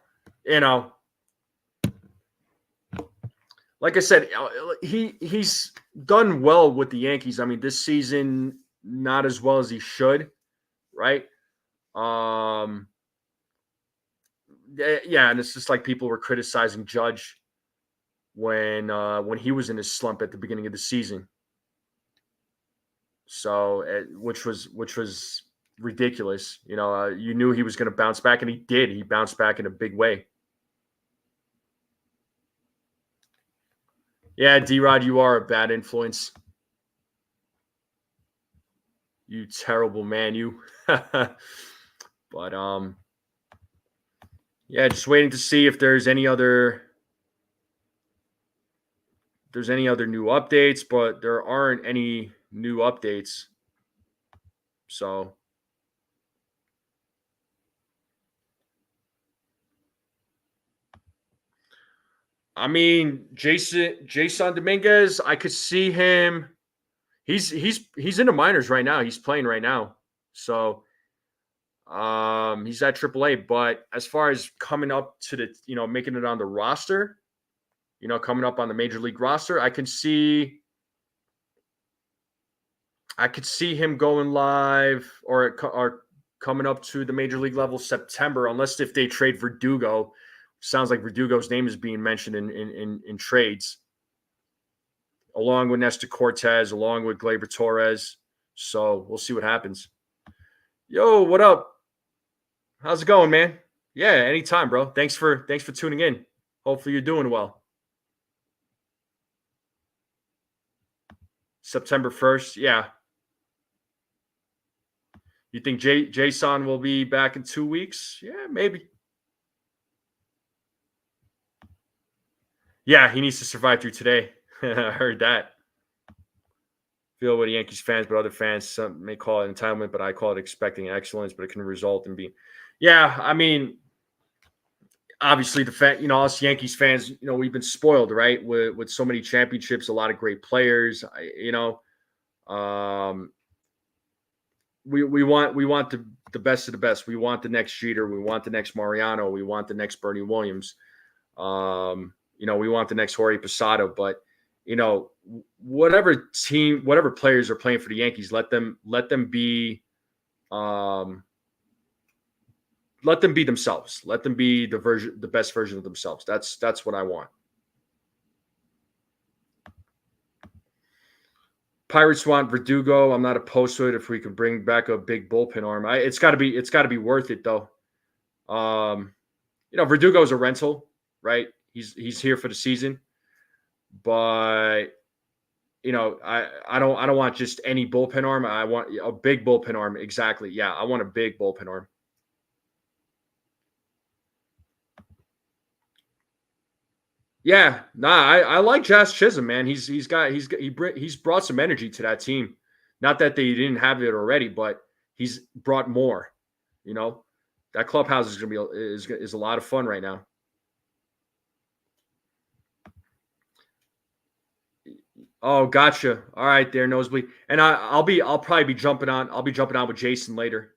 like I said, he's done well with the Yankees. I mean, this season not as well as he should, right? Yeah, and it's just like people were criticizing Judge when he was in his slump at the beginning of the season. So, which was ridiculous. You knew he was going to bounce back, and he did. He bounced back in a big way. Yeah, D-Rod, you are a bad influence. You terrible man, you. But yeah, just waiting to see if there's any other new updates, but there aren't any new updates. So I mean, Jason Dominguez, I could see him. He's in the minors right now. He's playing right now. So he's at AAA. But as far as coming up to the, making it on the roster, coming up on the major league roster, I could see him going live or coming up to the major league level September, unless if they trade Verdugo. Sounds like Verdugo's name is being mentioned in trades, along with Nestor Cortez, along with Gleyber Torres. So we'll see what happens. Yo, what up? How's it going, man? Yeah, anytime, bro. Thanks for tuning in. Hopefully you're doing well. September 1st, yeah. You think Jason will be back in 2 weeks? Yeah, maybe. Yeah, he needs to survive through today. I heard that. Feel what Yankees fans, but other fans some may call it entitlement, but I call it expecting excellence. But it can result in being, yeah. I mean, obviously us Yankees fans, we've been spoiled, right, with so many championships, a lot of great players. We want the best of the best. We want the next Jeter. We want the next Mariano. We want the next Bernie Williams. We want the next Jorge Posada, but whatever team, whatever players are playing for the Yankees, let them be themselves. Let them be the best version of themselves. That's what I want. Pirates want Verdugo. I'm not opposed to it if we can bring back a big bullpen arm. It's got to be worth it though. Verdugo is a rental, right? He's here for the season, but I don't want just any bullpen arm. I want a big bullpen arm. Exactly. Yeah, I want a big bullpen arm. Yeah, I like Jazz Chisholm, man. He's brought some energy to that team. Not that they didn't have it already, but he's brought more. That clubhouse is gonna be is a lot of fun right now. Oh, gotcha. All right, there, Nosebleed. And I'll probably be jumping on. I'll be jumping on with Jason later.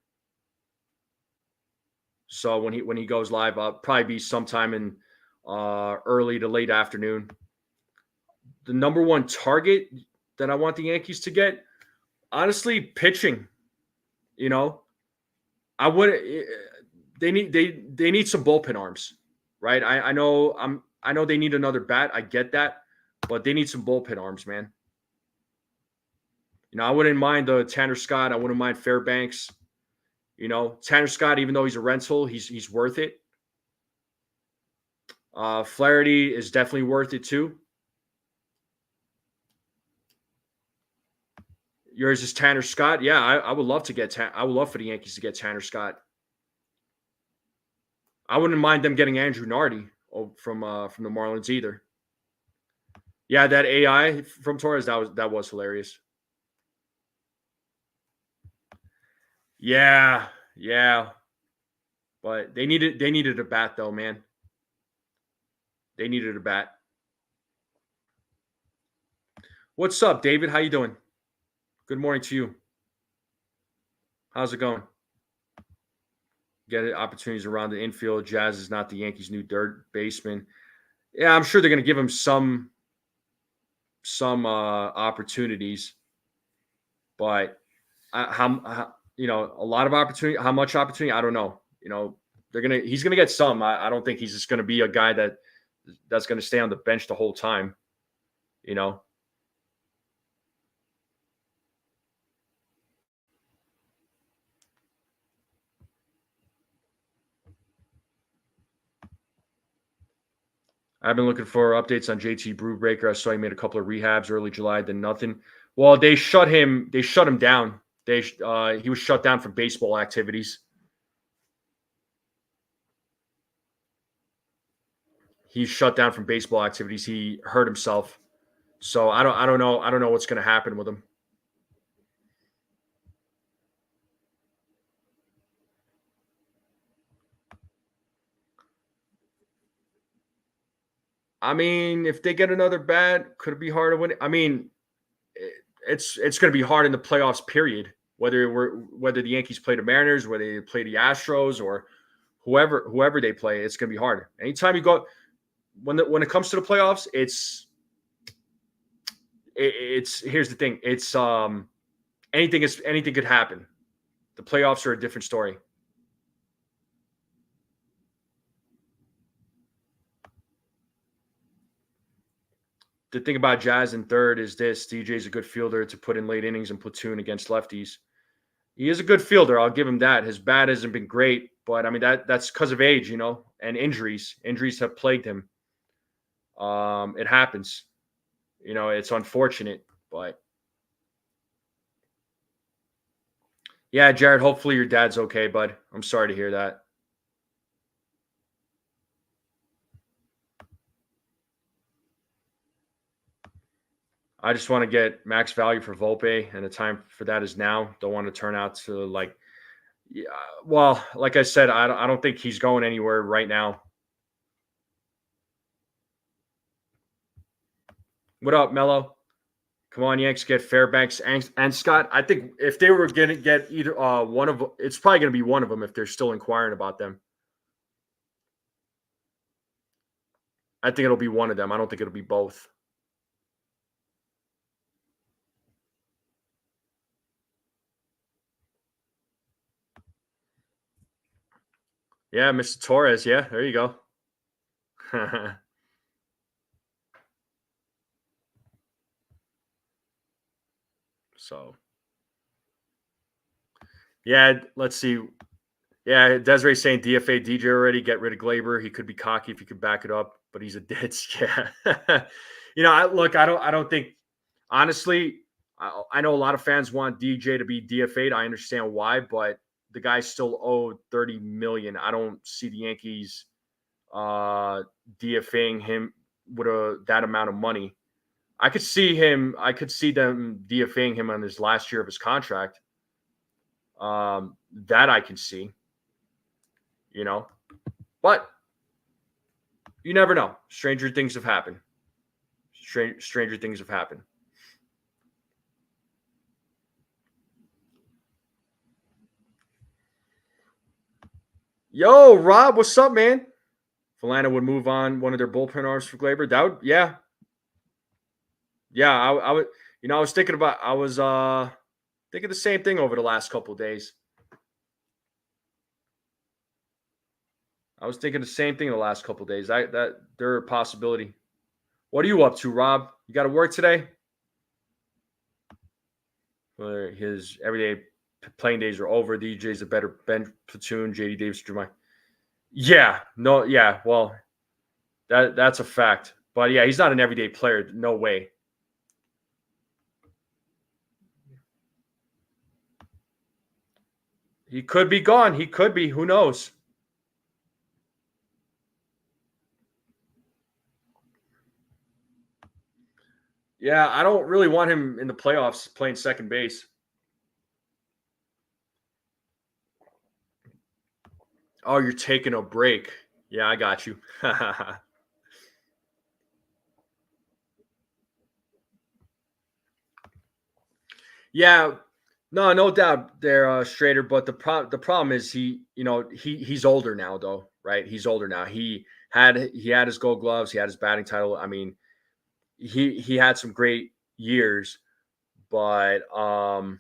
So when he goes live, I'll probably be sometime in early to late afternoon. The number one target that I want the Yankees to get, honestly, pitching. You know, I would. They need some bullpen arms, right? I know they need another bat. I get that, but they need some bullpen arms, man. I wouldn't mind Tanner Scott. I wouldn't mind Fairbanks. Tanner Scott, even though he's a rental, he's worth it. Flaherty is definitely worth it too. Yours is Tanner Scott. Yeah, I would love to get. I would love for the Yankees to get Tanner Scott. I wouldn't mind them getting Andrew Nardi from the Marlins either. Yeah, that AI from Torres that was hilarious. Yeah, yeah, but they needed a bat though, man. They needed a bat. What's up, David? How you doing? Good morning to you. How's it going? Get opportunities around the infield. Jazz is not the Yankees' new third baseman. Yeah, I'm sure they're going to give him some opportunities, but a lot of opportunity. How much opportunity? I don't know. He's gonna get some. I don't think he's just gonna be a guy that's gonna stay on the bench the whole time. You know. I've been looking for updates on JT Brewbreaker. I saw he made a couple of rehabs early July, then nothing. Well, they shut him. They shut him down. He was shut down from baseball activities. He's shut down from baseball activities. He hurt himself. So I don't know. I don't know what's going to happen with him. I mean, if they get another bat, could it be hard to win? I mean, it's going to be hard in the playoffs. Period. Whether the Yankees play the Mariners, whether they play the Astros, or whoever they play, it's going to be hard. Anytime you go when it comes to the playoffs, it's here's the thing. It's anything could happen. The playoffs are a different story. The thing about Jazz in third is this: DJ's a good fielder to put in late innings and platoon against lefties. He is a good fielder. I'll give him that. His bat hasn't been great, but I mean that's because of age, and injuries. Injuries have plagued him. It happens. It's unfortunate, but yeah, Jared. Hopefully your dad's okay, bud. I'm sorry to hear that. I just want to get max value for Volpe, and the time for that is now. Don't want to turn out to yeah. Well, like I said, I don't think he's going anywhere right now. What up, Mello? Come on, Yanks, get Fairbanks and Scott. I think if they were going to get either one of, it's probably going to be one of them if they're still inquiring about them. I think it'll be one of them. I don't think it'll be both. Yeah, Mr. Torres. Yeah, there you go. So, yeah, let's see. Yeah, Desiree saying DFA DJ already. Get rid of Glaber. He could be cocky if he could back it up, but he's a ditch. Yeah. Look. I don't think. Honestly, I know a lot of fans want DJ to be DFA'd. I understand why, but the guy's still owed $30 million. I don't see the Yankees DFAing him with that amount of money. I could see them DFAing him on his last year of his contract. That I can see. But you never know. Stranger things have happened. Stranger things have happened. Yo, Rob, what's up, man? Atlanta would move on one of their bullpen arms for Glaber. That would, yeah, yeah. I would, I was thinking about, I was thinking the same thing over the last couple of days. I was thinking the same thing the last couple of days. That they're a possibility. What are you up to, Rob? You got to work today? His everyday playing days are over. DJ's a better bench platoon. JD Davis, Jeremiah. Yeah, no, yeah. Well, that's a fact. But yeah, he's not an everyday player. No way. He could be gone. He could be. Who knows? Yeah, I don't really want him in the playoffs playing second base. Oh, you're taking a break. Yeah, I got you. Yeah, no doubt they're straighter, but the problem is he's older now though, right? He's older now. He had his Gold Gloves, he had his batting title. I mean, he had some great years, but I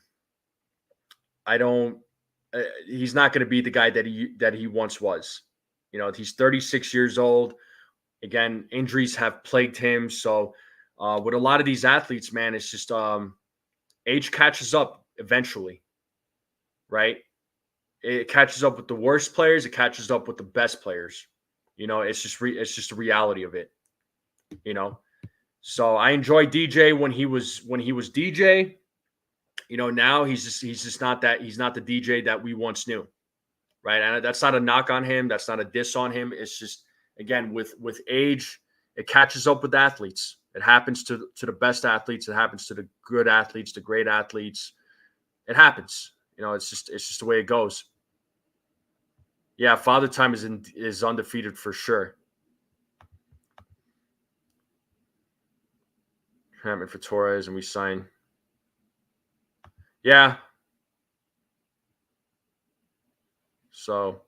don't. He's not going to be the guy that he once was. He's 36 years old. Again, injuries have plagued him. So with a lot of these athletes, man, it's just age catches up eventually, right? It catches up with the worst players. It catches up with the best players. It's just a reality of it. You know. So I enjoyed DJ when he was DJ. Now he's just not the DJ that we once knew, right? And that's not a knock on him. That's not a diss on him. It's just again with age, it catches up with athletes. It happens to the best athletes. It happens to the good athletes, the great athletes. It happens. It's just the way it goes. Yeah, Father Time is undefeated for sure. Hammond for Torres, and we sign. Yeah. So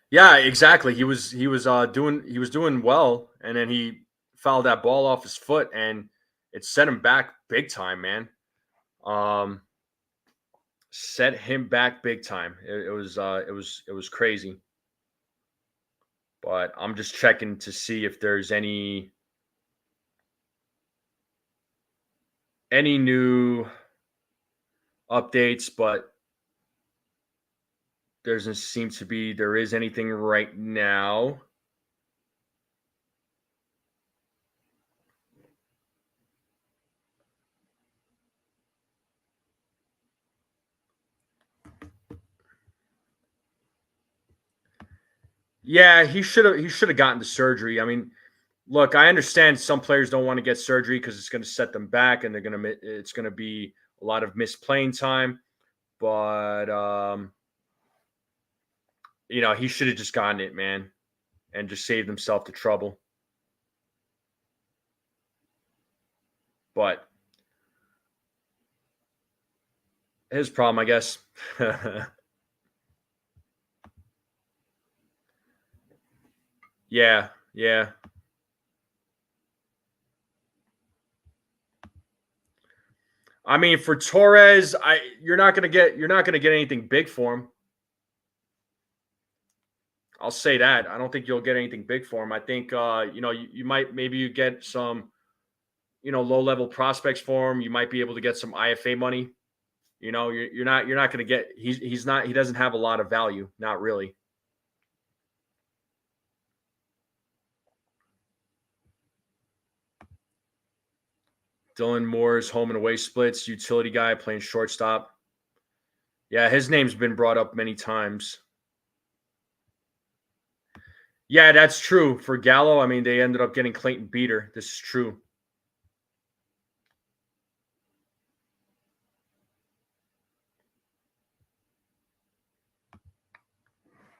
yeah, exactly. He was doing well, and then he fouled that ball off his foot, and it set him back big time, man. Um, Set him back big time. It was crazy. But I'm just checking to see if there's any new updates, but there doesn't seem to be there is anything right now. Yeah, he should have gotten the surgery. I mean, look, I understand some players don't want to get surgery because it's going to set them back, and it's going to be a lot of missed playing time. But he should have just gotten it, man, and just saved himself the trouble. But his problem, I guess. Yeah, yeah. I mean, for Torres, you're not gonna get anything big for him. I'll say that. I don't think you'll get anything big for him. I think you might maybe you get some low level prospects for him. You might be able to get some IFA money. You're not going to get he doesn't have a lot of value, not really. Dylan Moore's home and away splits, utility guy playing shortstop. Yeah, his name's been brought up many times. Yeah, that's true. For Gallo, I mean, they ended up getting Clayton Beater. This is true.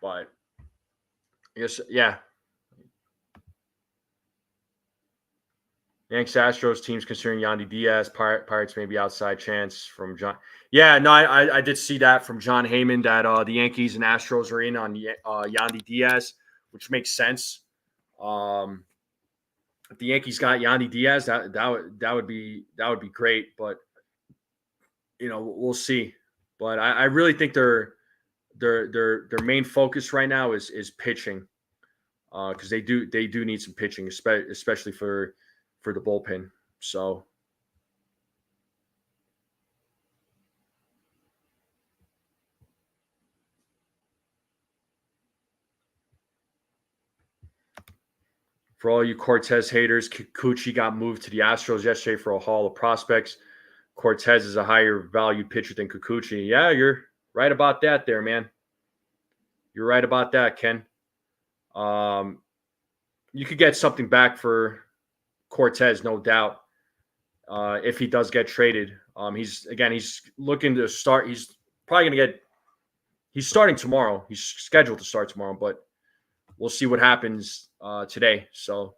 But I guess, yeah. Yanks Astros teams considering Yandy Diaz. Pirates maybe outside chance from John. Yeah, no, I did see that from John Heyman that the Yankees and Astros are in on Yandy Diaz, which makes sense. If the Yankees got Yandy Diaz, that would be great. But we'll see. But I really think their main focus right now is pitching, because they do need some pitching, especially for the bullpen. So for all you Cortez haters, Kikuchi got moved to the Astros yesterday for a haul of prospects. Cortez is a higher valued pitcher than Kikuchi. Yeah, you're right about that there, man. You're right about that, Ken. You could get something back for Cortez, no doubt, if he does get traded. He's looking to start. He's probably going to get. He's starting tomorrow. He's scheduled to start tomorrow, but we'll see what happens today. So,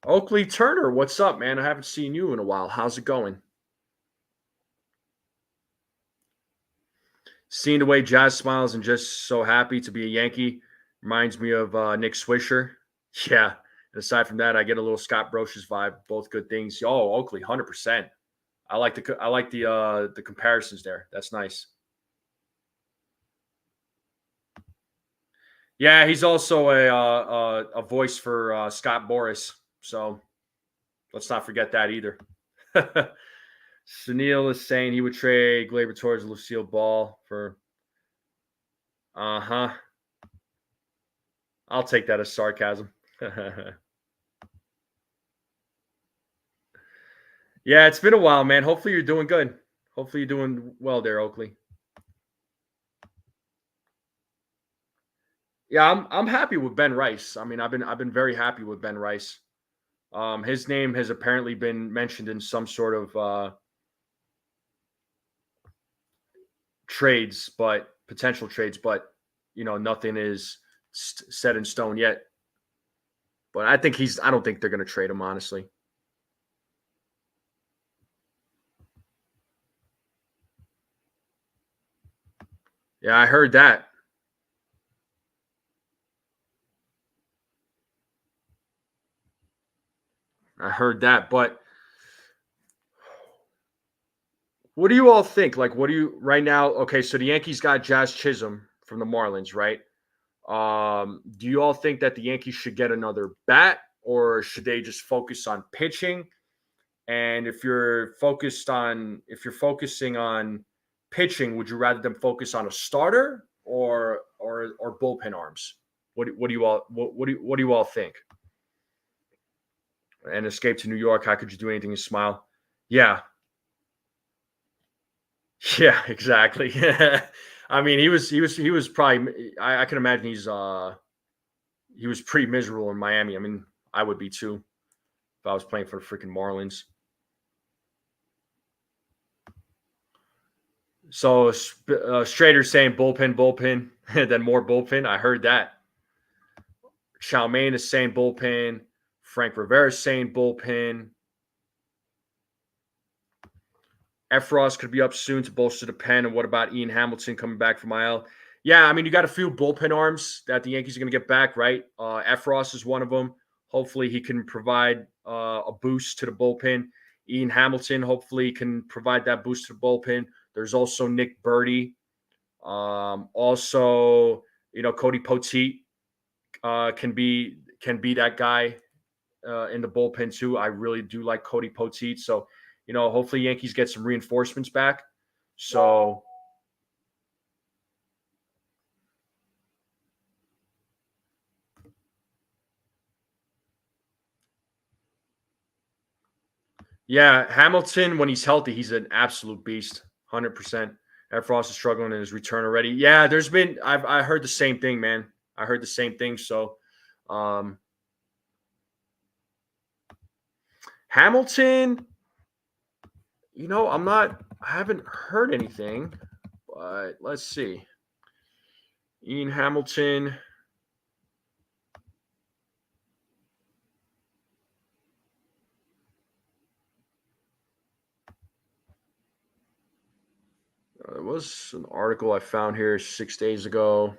Oakley Turner, what's up, man? I haven't seen you in a while. How's it going? Seeing the way Jazz smiles and just so happy to be a Yankee reminds me of Nick Swisher. Yeah. And aside from that, I get a little Scott Brocious vibe. Both good things. Oh, Oakley, 100%. I like the comparisons there. That's nice. Yeah, he's also a voice for Scott Boras. So let's not forget that either. Sunil is saying he would trade Gleyber Torres, Lucille Ball for. I'll take that as sarcasm. Yeah, it's been a while, man. Hopefully you're doing good. Hopefully you're doing well there, Oakley. Yeah, I'm happy with Ben Rice. I mean, I've been very happy with Ben Rice. His name has apparently been mentioned in some sort of trades, but potential trades, but nothing is set in stone yet. But I don't think they're going to trade him, honestly. Yeah, I heard that. But what do you all think? Like, what do you right now? Okay, so the Yankees got Jazz Chisholm from the Marlins, right? Do you all think that the Yankees should get another bat, or should they just focus on pitching? And if you're focusing on pitching, would you rather them focus on a starter or bullpen arms? What do you all think? And escape to New York. How could you do anything to smile? Yeah, yeah, exactly. I mean, he was probably. I can imagine he was pretty miserable in Miami. I mean, I would be too if I was playing for the freaking Marlins. So Strader saying bullpen, then more bullpen. I heard that. Charmaine is saying bullpen. Frank Rivera is saying bullpen. Efros could be up soon to bolster the pen. And what about Ian Hamilton coming back from IL? Yeah, I mean, you got a few bullpen arms that the Yankees are going to get back, right? Efros is one of them. Hopefully, he can provide a boost to the bullpen. Ian Hamilton, hopefully, can provide that boost to the bullpen. There's also Nick Birdie. Also, Cody Poteet can be that guy in the bullpen too. I really do like Cody Poteet. So, hopefully Yankees get some reinforcements back. So yeah, Hamilton, when he's healthy, he's an absolute beast. 100%. Efros is struggling in his return already. Yeah, I heard the same thing, man. I heard the same thing. So Hamilton, I haven't heard anything, but let's see. Ian Hamilton. There was an article I found here 6 days ago.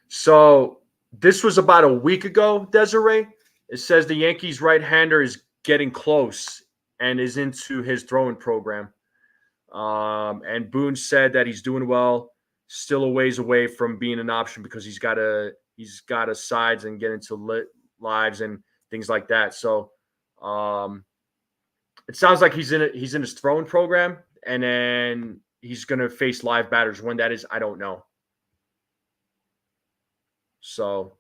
So this was about a week ago, Desiree. It says the Yankees right-hander is getting close and is into his throwing program. And Boone said that he's doing well, still a ways away from being an option because he's got to sides and get into lives and things like that. So it sounds like he's in his throwing program, and then he's going to face live batters. When that is, I don't know. So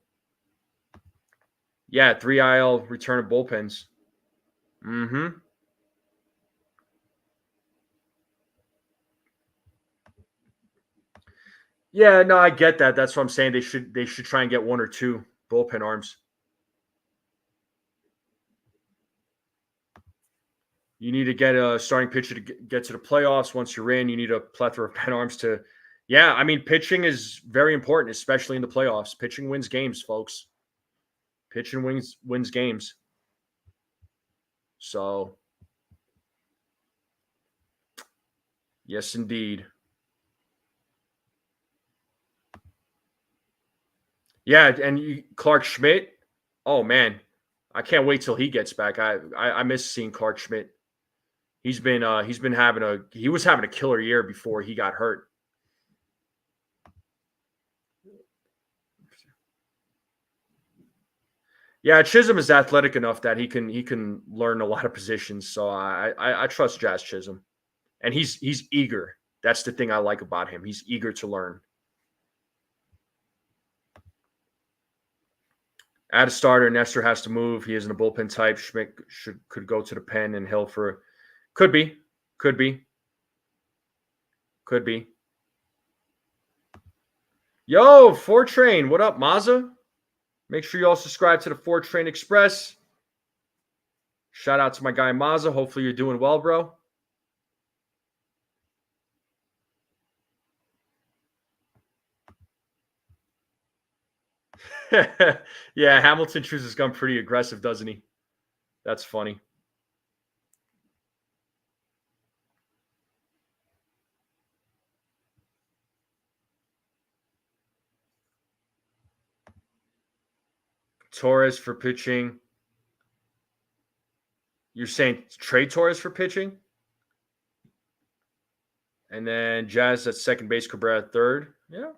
yeah, 3 IL return of bullpens. Mm-hmm. Yeah, no, I get that. That's what I'm saying. They should try and get one or two bullpen arms. You need to get a starting pitcher to get to the playoffs. Once you're in, you need a plethora of pen arms to. Yeah, I mean, pitching is very important, especially in the playoffs. Pitching wins games, folks. Pitching wins games. So, yes, indeed. Yeah, and Clark Schmidt. Oh man, I can't wait till he gets back. I miss seeing Clark Schmidt. He's been having a killer year before he got hurt. Yeah, Chisholm is athletic enough that he can learn a lot of positions. So I trust Jazz Chisholm, and he's eager. That's the thing I like about him. He's eager to learn. Add a starter, Nestor has to move. He isn't a bullpen type. Schmidt could go to the pen, and Hill for could be, could be, could be. Yo, Four Train, what up, Mazza? Make sure you all subscribe to the Four Train Express. Shout out to my guy Mazza. Hopefully you're doing well, bro. Yeah, Hamilton chews his gum pretty aggressive, doesn't he? That's funny. Torres for pitching. You're saying trade Torres for pitching? And then Jazz at second base, Cabrera at third. Yeah.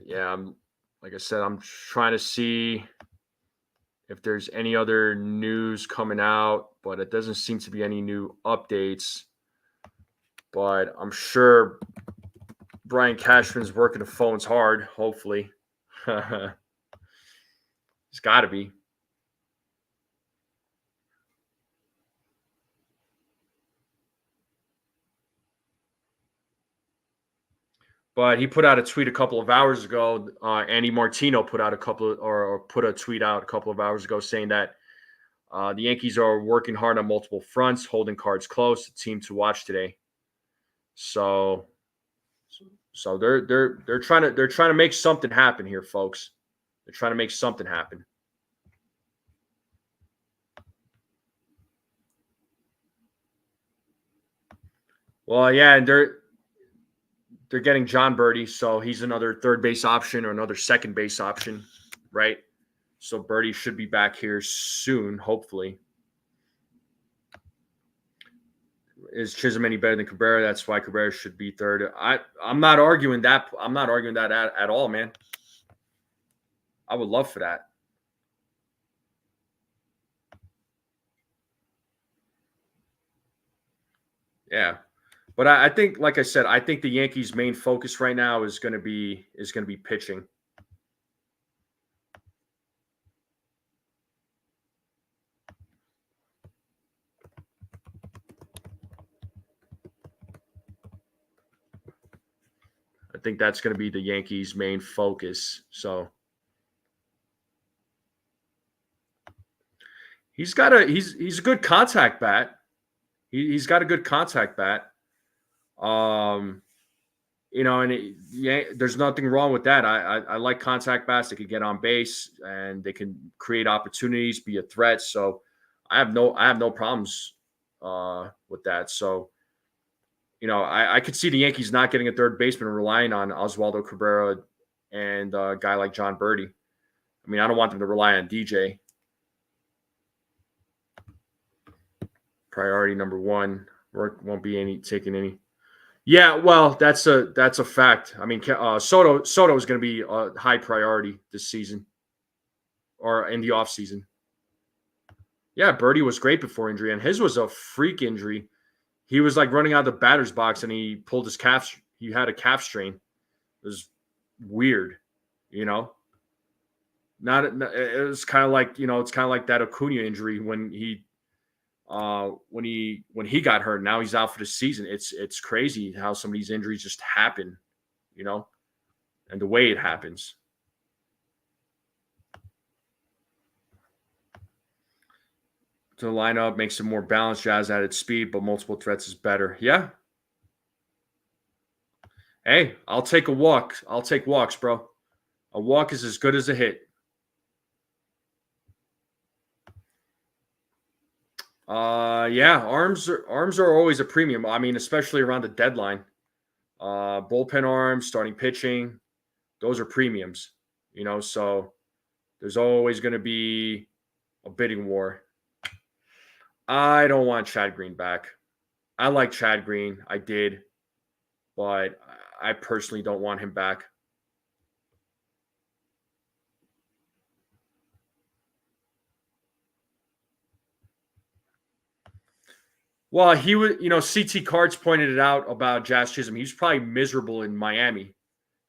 Yeah, like I said, I'm trying to see if there's any other news coming out, but it doesn't seem to be any new updates. But I'm sure Brian Cashman's working the phones hard, hopefully. It's got to be. But he put out a tweet a couple of hours ago. Andy Martino put out or put a tweet out a couple of hours ago saying that the Yankees are working hard on multiple fronts, holding cards close. The team to watch today. So, so they're trying to make something happen here, folks. They're trying to make something happen. Well, yeah, and they're getting John Birdie, so he's another third base option or another second base option, right? So Birdie should be back here soon, hopefully. Is Chisholm any better than Cabrera? That's why Cabrera should be third. I'm not arguing that. I'm not arguing that at all, man. I would love for that. Yeah. But I think, like I said, I think the Yankees' main focus right now is going to be pitching. I think that's going to be the Yankees' main focus. So he's a good contact bat. He's got a good contact bat. Um, there's nothing wrong with that. I like contact bats. They can get on base and they can create opportunities, be a threat. So I have no problems with that. So I could see the Yankees not getting a third baseman and relying on Oswaldo Cabrera and a guy like John Birdie. I mean, I don't want them to rely on DJ. Priority number one. Won't be taking any. Yeah, well, that's a fact. I mean, Soto is going to be a high priority this season or in the offseason. Yeah, Birdie was great before injury, and his was a freak injury. He was like running out of the batter's box, and he pulled his calf. He had a calf strain. It was weird, you know. It was kind of like it's kind of like that Acuna injury when he got hurt. Now he's out for the season. It's crazy how some of these injuries just happen, and the way it happens. To the lineup makes it more balanced. Jazz added speed, but multiple threats is better. Yeah. Hey, I'll take a walk. I'll take walks, bro. A walk is as good as a hit. Yeah, arms are always a premium. I mean, especially around the deadline. Bullpen arms, starting pitching, those are premiums. So there's always going to be a bidding war. I don't want Chad Green back. I like Chad Green. I did, but I personally don't want him back. Well, he was, CT Cards pointed it out about Jazz Chisholm. He was probably miserable in Miami. He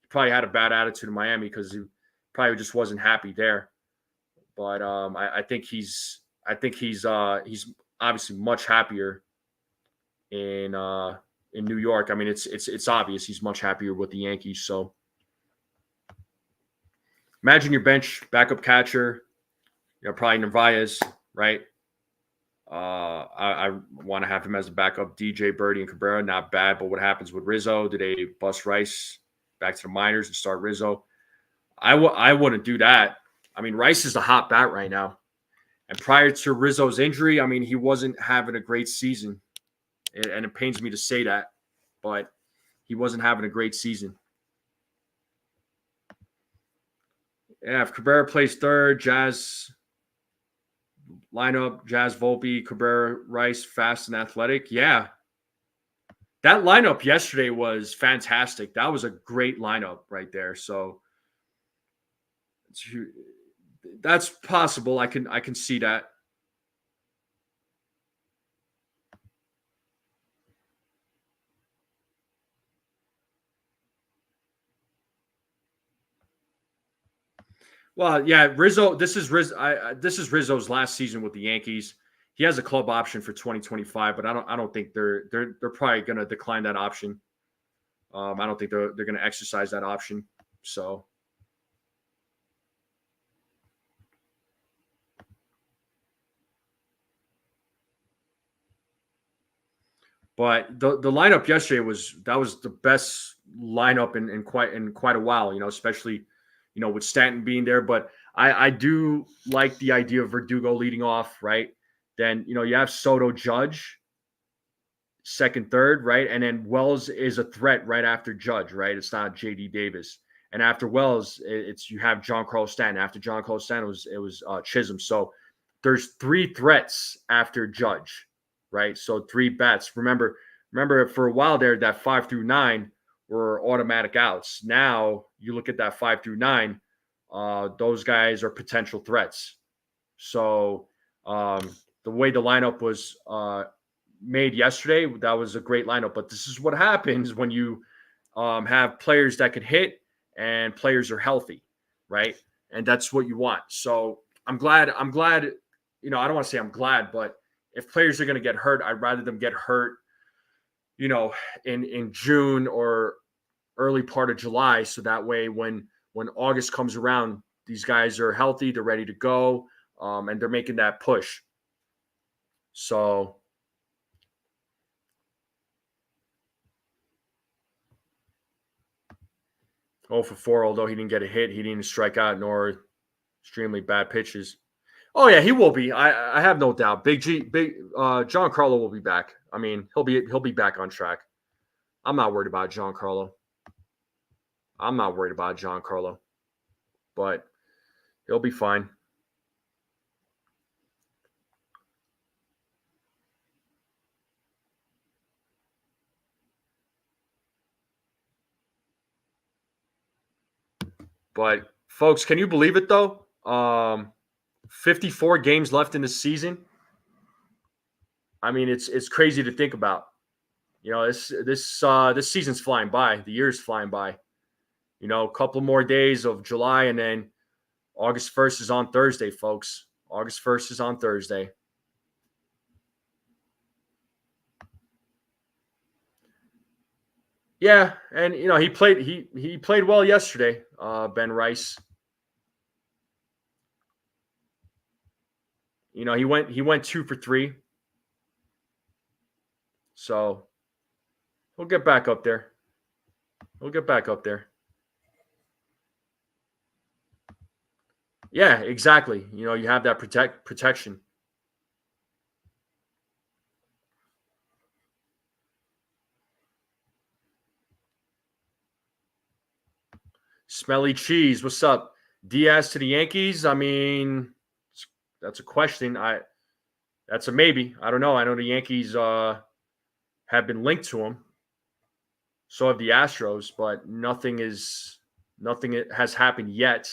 probably had a bad attitude in Miami because he probably just wasn't happy there. But I think he's obviously much happier in New York. I mean, it's obvious he's much happier with the Yankees. So imagine your bench backup catcher, probably Narvaez, right? I want to have him as a backup. DJ, Birdie, and Cabrera, not bad. But what happens with Rizzo? Do they bust Rice back to the minors and start Rizzo? I wouldn't do that. I mean, Rice is the hot bat right now. And prior to Rizzo's injury, I mean, he wasn't having a great season. And it pains me to say that, but he wasn't having a great season. Yeah, if Cabrera plays third, Jazz lineup, Jazz, Volpe, Cabrera, Rice, fast and athletic. Yeah. That lineup yesterday was fantastic. That was a great lineup right there. So that's possible. I can see that. Well, yeah, Rizzo. This is Rizzo's last season with the Yankees. He has a club option for 2025, but I don't think they're probably going to decline that option. I don't think they're going to exercise that option. So, but the lineup yesterday was the best lineup in quite a while. Especially with Stanton being there. But I do like the idea of Verdugo leading off, right? Then you have Soto, Judge, second, third, right? And then Wells is a threat right after Judge, right? It's not JD Davis. And after Wells, it's you have Giancarlo Stanton. After Giancarlo Stanton, it was Chisholm. So there's three threats after Judge, right? So three bats. Remember for a while there, that 5 through 9 were automatic outs. Now you look at that 5 through 9, those guys are potential threats. So the way the lineup was made yesterday, that was a great lineup. But this is what happens when you have players that can hit and players are healthy, right? And that's what you want. So I'm glad. I don't want to say I'm glad, but if players are going to get hurt, I'd rather them get hurt, in June or early part of July. So that way, when August comes around, these guys are healthy, they're ready to go, and they're making that push. So 0 for 4, although he didn't get a hit. He didn't strike out nor extremely bad pitches. Oh yeah, he will be. I have no doubt. Giancarlo will be back. I mean, he'll be back on track. I'm not worried about Giancarlo. I'm not worried about Giancarlo, but he'll be fine. But folks, can you believe it though? 54 games left in the season. I mean, it's crazy to think about. You know, this season's flying by. The year's flying by. You know, a couple more days of July, and then August 1st is on Thursday, folks. August 1st is on Thursday. Yeah, and you know he played well yesterday. Ben Rice. You know he went 2 for 3. So he'll get back up there. He'll get back up there. Yeah, exactly. You know you have that protection. Smelly cheese. What's up? Diaz to the Yankees. I mean, that's a question. That's a maybe. I don't know. I know the Yankees have been linked to him. So have the Astros, but nothing has happened yet.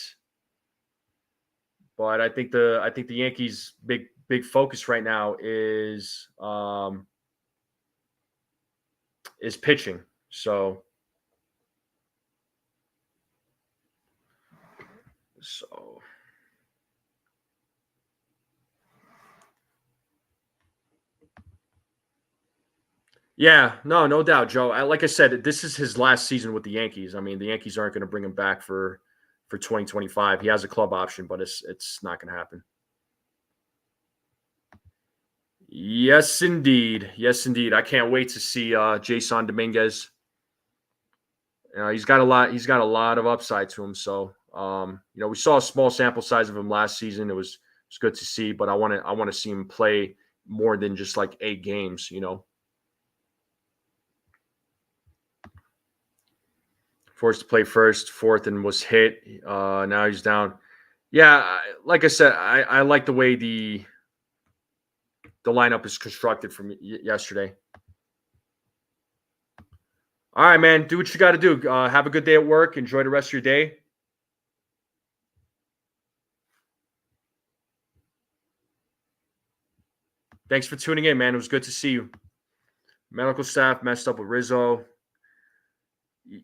But I think the Yankees' big focus right now is pitching. So yeah, no doubt, Joe. Like I said, this is his last season with the Yankees. I mean, the Yankees aren't going to bring him back for 2025. He has a club option, but it's not going to happen. Yes, indeed. Yes, indeed. I can't wait to see Jason Dominguez. He's got a lot. He's got a lot of upside to him. So, you know, we saw a small sample size of him last season. It was good to see, but I want to see him play more than just like 8 games. You know, forced to play first, fourth, and was hit. Now he's down. Yeah, like I said, I like the way the lineup is constructed from yesterday. All right, man. Do what you got to do. Have a good day at work. Enjoy the rest of your day. Thanks for tuning in, man. It was good to see you. Medical staff messed up with Rizzo.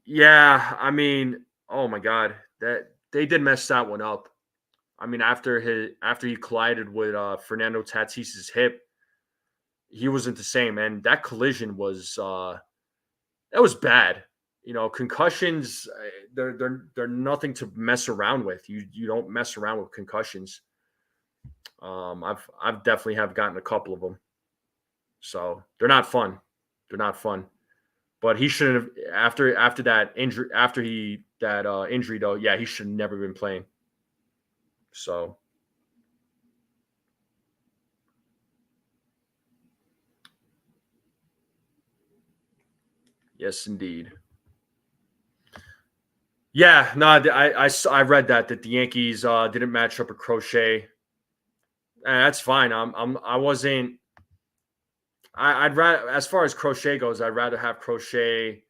Yeah, I mean, oh my God, that they did mess that one up. I mean, after he collided with Fernando Tatis's hip, he wasn't the same, and that collision was that was bad. You know, concussions they're nothing to mess around with. You don't mess around with concussions. I've definitely have gotten a couple of them, so they're not fun. They're not fun. But he shouldn't have after that injury after he that injury though. Yeah, he should have never been playing. So yes, indeed. Yeah, no, I read that the Yankees didn't match up with Crochet. That's fine. I wasn't. I'd rather as far as Crochet goes, I'd rather have Crochet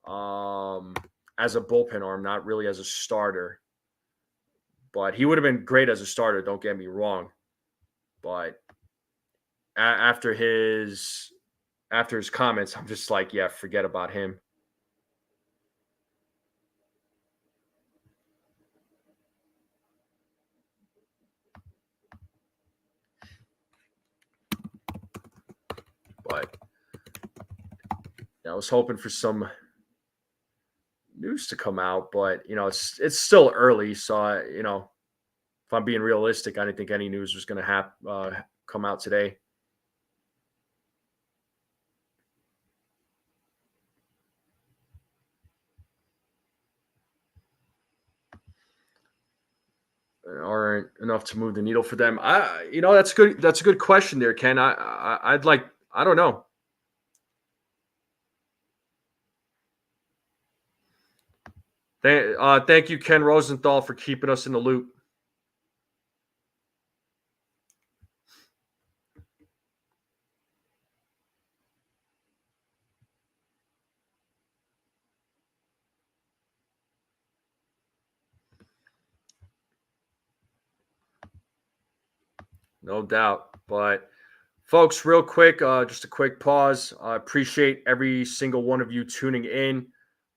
um, as a bullpen arm, not really as a starter. But he would have been great as a starter. Don't get me wrong. But after his comments, I'm just like, yeah, forget about him. But I was hoping for some news to come out, but you know, it's still early, so you know, if I'm being realistic, I didn't think any news was going to come out today. aren't enough to move the needle for them. That's good. That's a good question there, Ken. I'd like. I don't know. Thank you, Ken Rosenthal, for keeping us in the loop. No doubt. But folks, real quick, just a quick pause. I appreciate every single one of you tuning in,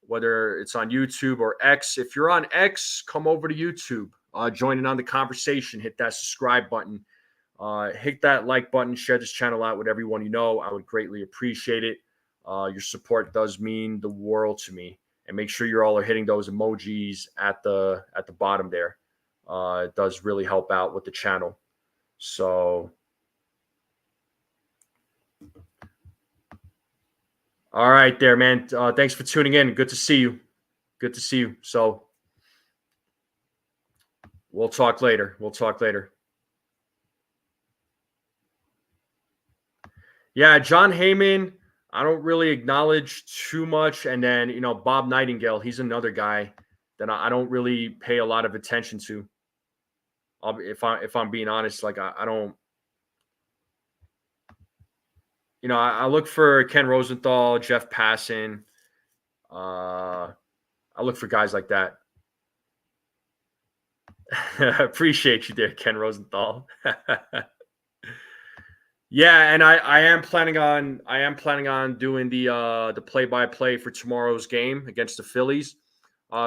whether it's on YouTube or X. If you're on X, come over to YouTube, join in on the conversation, hit that subscribe button, hit that like button, share this channel out with everyone you know. I would greatly appreciate it. Your support does mean the world to me. And make sure you all are hitting those emojis at the bottom there. It does really help out with the channel. So, all right, there, man. Thanks for tuning in. Good to see you. Good to see you. So, we'll talk later. Yeah, John Heyman, I don't really acknowledge too much. And then, Bob Nightingale, he's another guy that I don't really pay a lot of attention to. If I'm being honest, like I don't. I look for Ken Rosenthal, Jeff Passan. I look for guys like that. Appreciate you there, Ken Rosenthal. Yeah, and I am planning on doing the play-by-play for tomorrow's game against the Phillies.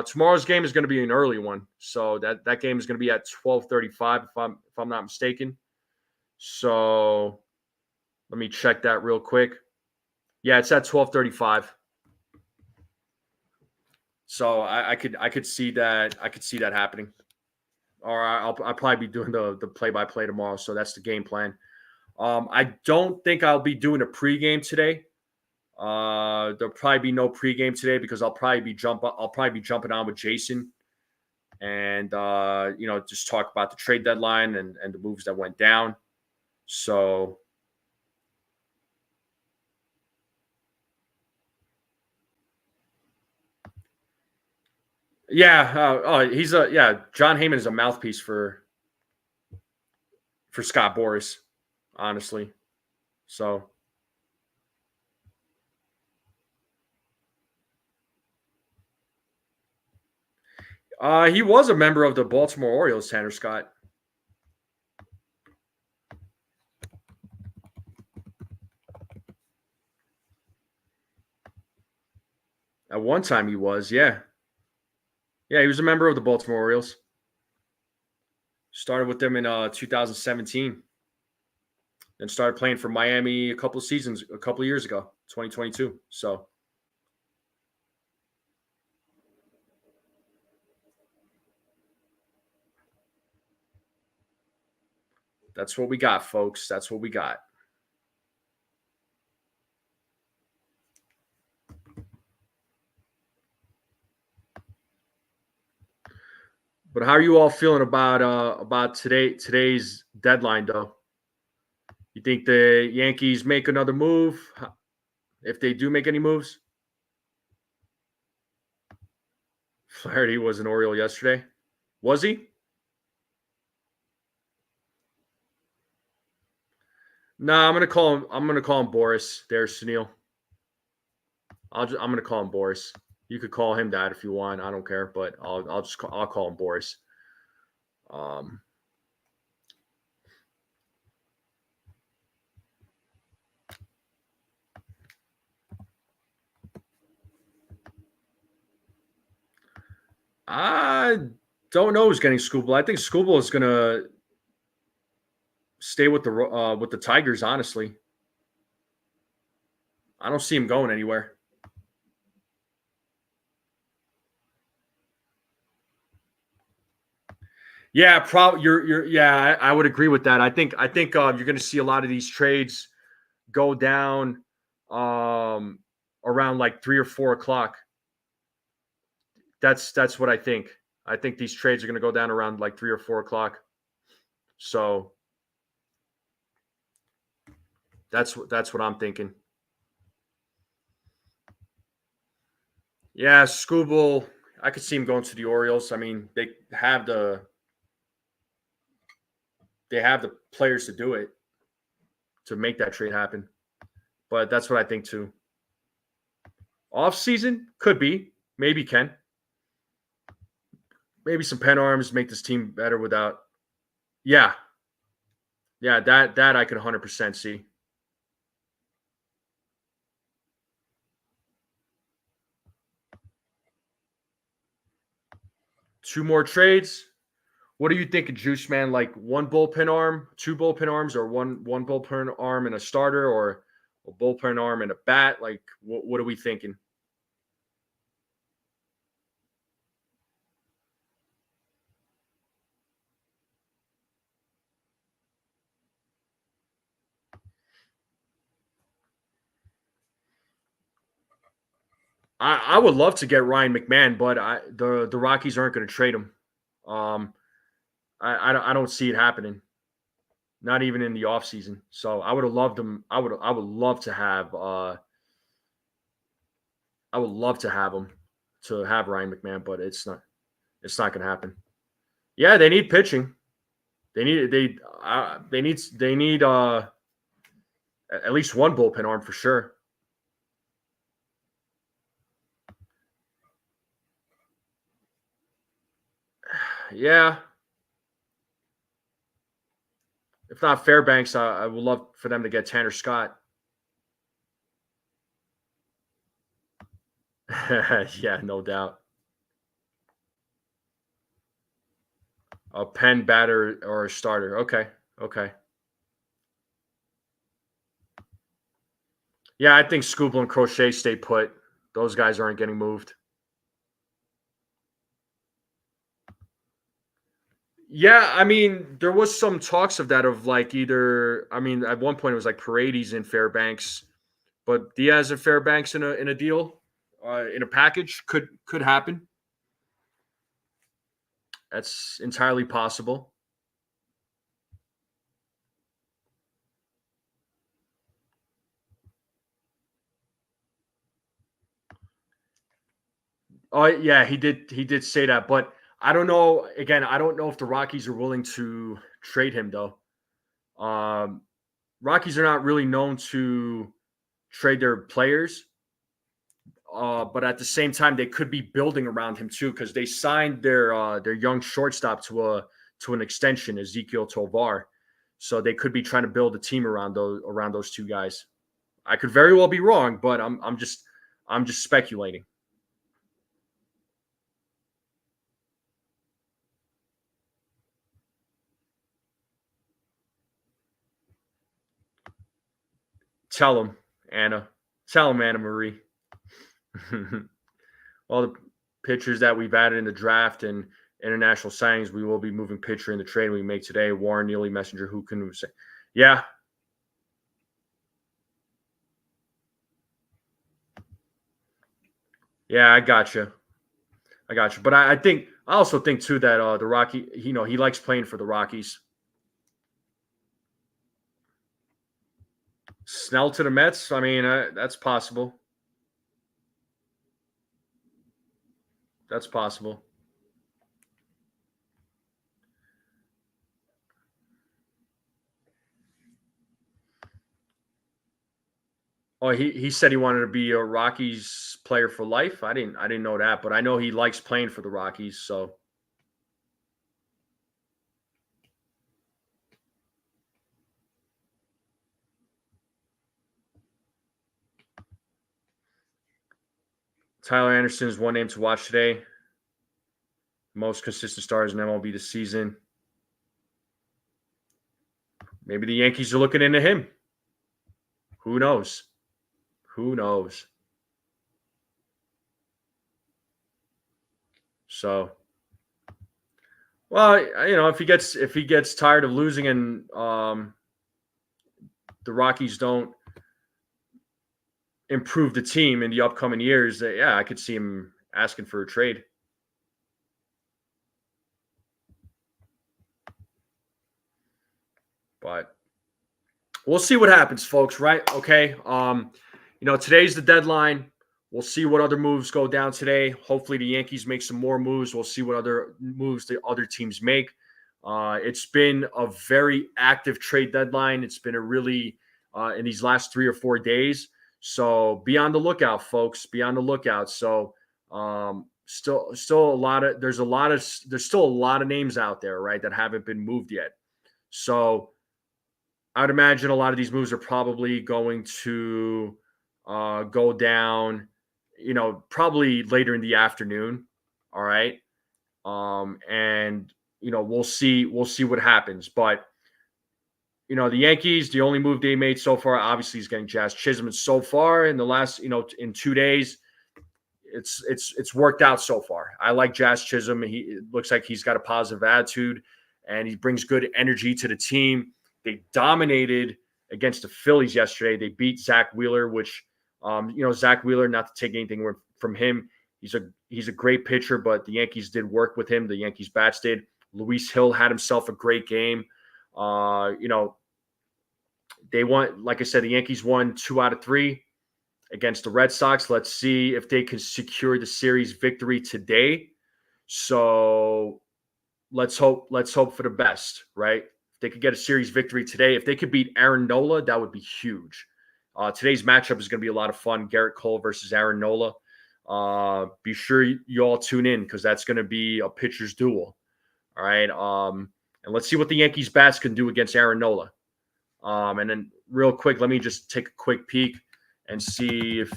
Tomorrow's game is going to be an early one, so that game is going to be at 12:35 if I'm not mistaken. So let me check that real quick. Yeah, it's at 12:35. So I could see that happening. Or I'll probably be doing the play-by-play tomorrow. So that's the game plan. I don't think I'll be doing a pregame today. There'll probably be no pregame today because I'll probably be jumping on with Jason and just talk about the trade deadline and the moves that went down. So yeah, John Heyman is a mouthpiece for Scott Boras, honestly. So he was a member of the Baltimore Orioles, Tanner Scott. At one time he was, yeah. Yeah, he was a member of the Baltimore Orioles. Started with them in 2017. And started playing for Miami a couple of years ago, 2022. So that's what we got, folks. That's what we got. But how are you all feeling about today's deadline, though? You think the Yankees make another move? If they do make any moves? Flaherty was an Oriole yesterday. Was he? No, I'm gonna call him. I'm gonna call him Boris. There's Sunil. I'm gonna call him Boris. You could call him that if you want. I don't care, but I'll call him Boris. I don't know who's getting Skubal. I think Skubal is gonna stay with the Tigers. Honestly, I don't see him going anywhere. Yeah, probably. Yeah, I would agree with that. I think you're going to see a lot of these trades go down around like 3 or 4 o'clock. That's what I think. I think these trades are going to go down around like 3 or 4 o'clock. So that's what I'm thinking. Yeah, Scooble, I could see him going to the Orioles. I mean, they have the players to do it, to make that trade happen. But that's what I think too. Off season could be, maybe can, maybe some pen arms make this team better without. Yeah, yeah, that I could 100% see. Two more trades. What do you think of Juice Man? Like one bullpen arm, two bullpen arms, or one bullpen arm and a starter, or a bullpen arm and a bat? Like what are we thinking? I would love to get Ryan McMahon, but the Rockies aren't going to trade him. Um, I don't see it happening. Not even in the offseason. So I would have loved him. I would love to have I would love to have him, to have Ryan McMahon, but it's not going to happen. Yeah, they need pitching. They need at least one bullpen arm for sure. Yeah. If not Fairbanks, I would love for them to get Tanner Scott. Yeah, no doubt. A pen batter or a starter. Okay. Okay. Yeah, I think Scooble and Crochet stay put. Those guys aren't getting moved. Yeah, I mean, there was some talks of that, of like either. I mean, at one point it was like Paredes in Fairbanks, but Diaz and Fairbanks in a deal, in a package could happen. That's entirely possible. Oh yeah, he did say that, but I don't know. Again, I don't know if the Rockies are willing to trade him though. Um, Rockies are not really known to trade their players, but at the same time, they could be building around him too, because they signed their young shortstop to an extension, Ezekiel Tovar. So they could be trying to build a team around those two guys. I could very well be wrong, but I'm just speculating. Tell him, Anna. Tell him, Anna Marie. All the pitchers that we've added in the draft and international signings, we will be moving pitcher in the trade we make today. Warren Neely, Messenger, who can say? Yeah, yeah, I got you. I got you. But I also think too that the Rocky, he likes playing for the Rockies. Snell to the Mets. I mean, that's possible. That's possible. Oh, he said he wanted to be a Rockies player for life. I didn't know that, but I know he likes playing for the Rockies. So Tyler Anderson is one name to watch today. Most consistent stars in MLB this season. Maybe the Yankees are looking into him. Who knows? Who knows? So, well, if he gets tired of losing and the Rockies don't improve the team in the upcoming years, yeah, I could see him asking for a trade. But we'll see what happens, folks, right? Okay. Today's the deadline. We'll see what other moves go down today. Hopefully the Yankees make some more moves. We'll see what other moves the other teams make. It's been a very active trade deadline. It's been a really in these last 3 or 4 days. So be on the lookout, folks. Be on the lookout. So still there's still a lot of names out there, right, that haven't been moved yet. So I'd imagine a lot of these moves are probably going to go down, probably later in the afternoon. All right. And we'll see what happens. But the Yankees, the only move they made so far, obviously, is getting Jazz Chisholm. And so far in the last, in 2 days, it's worked out so far. I like Jazz Chisholm. It looks like he's got a positive attitude, and he brings good energy to the team. They dominated against the Phillies yesterday. They beat Zach Wheeler, which, Zach Wheeler, not to take anything from him, he's a great pitcher, but the Yankees did work with him. The Yankees bats did. Luis Hill had himself a great game. They won, like I said, the Yankees won 2 out of 3 against the Red Sox. Let's see if they can secure the series victory today. So let's hope for the best, right? If they could get a series victory today, if they could beat Aaron Nola, that would be huge. Today's matchup is going to be a lot of fun. Garrett Cole versus Aaron Nola. Be sure you all tune in because that's going to be a pitcher's duel. All right. And let's see what the Yankees bats can do against Aaron Nola. And then real quick, let me just take a quick peek and see if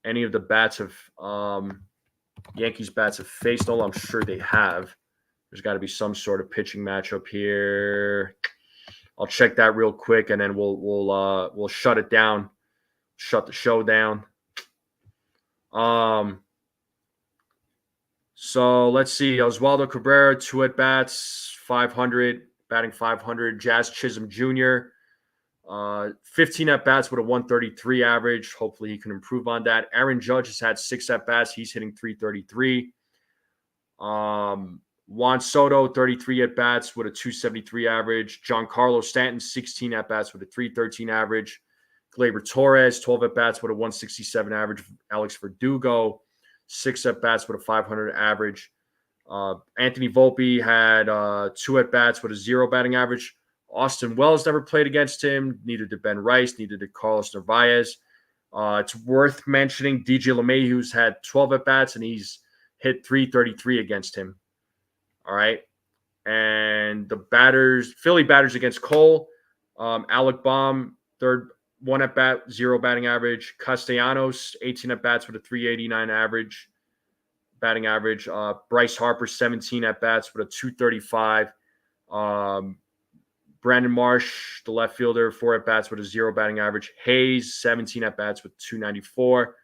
any of the bats have Yankees bats have faced Nola. I'm sure they have. There's got to be some sort of pitching matchup here. I'll check that real quick, and then we'll shut it down, shut the show down. So let's see. Oswaldo Cabrera, 2 at bats, 500, batting 500. Jazz Chisholm Jr., 15 at bats with a 133 average. Hopefully he can improve on that. Aaron Judge has had 6 at bats. He's hitting 333. Juan Soto, 33 at bats with a 273 average. Giancarlo Stanton, 16 at bats with a 313 average. Gleyber Torres, 12 at bats with a 167 average. Alex Verdugo, 6 at bats with a 500 average. Anthony Volpe had 2 at bats with a 0 batting average. Austin Wells never played against him. Neither did Ben Rice. Neither did Carlos Narvaez. It's worth mentioning DJ LeMahieu's had 12 at bats and he's hit 333 against him. All right. And the Philly batters against Cole, Alec Baum, 1 at bat, 0 batting average. Castellanos, 18 at bats with a 389 batting average. Bryce Harper, 17 at bats with a 235. Brandon Marsh, the left fielder, 4 at bats with a 0 batting average. Hayes, 17 at bats with 294.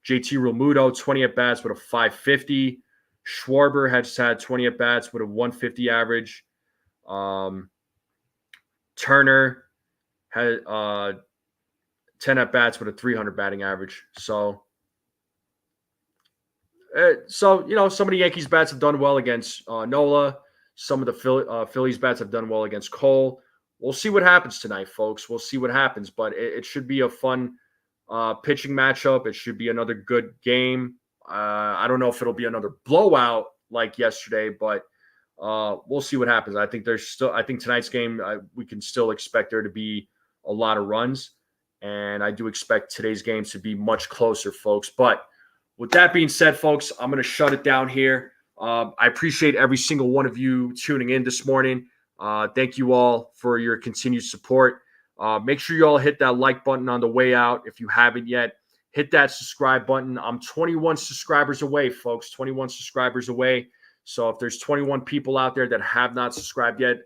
JT Realmuto, 20 at bats with a 550. Schwarber has had 20 at bats with a 150 average. Turner had 10 at bats with a 300 batting average. So some of the Yankees bats have done well against Nola. Some of the Phillies bats have done well against Cole. We'll see what happens tonight, folks. We'll see what happens, but it should be a fun pitching matchup. It should be another good game. I don't know if it'll be another blowout like yesterday, but we'll see what happens. I think tonight's game, we can still expect there to be a lot of runs, and I do expect today's game to be much closer, folks. But with that being said, folks, I'm going to shut it down here. I appreciate every single one of you tuning in this morning. Thank you all for your continued support. Make sure you all hit that like button on the way out if you haven't yet. Hit that subscribe button. I'm 21 subscribers away, folks. 21 subscribers away. So if there's 21 people out there that have not subscribed yet,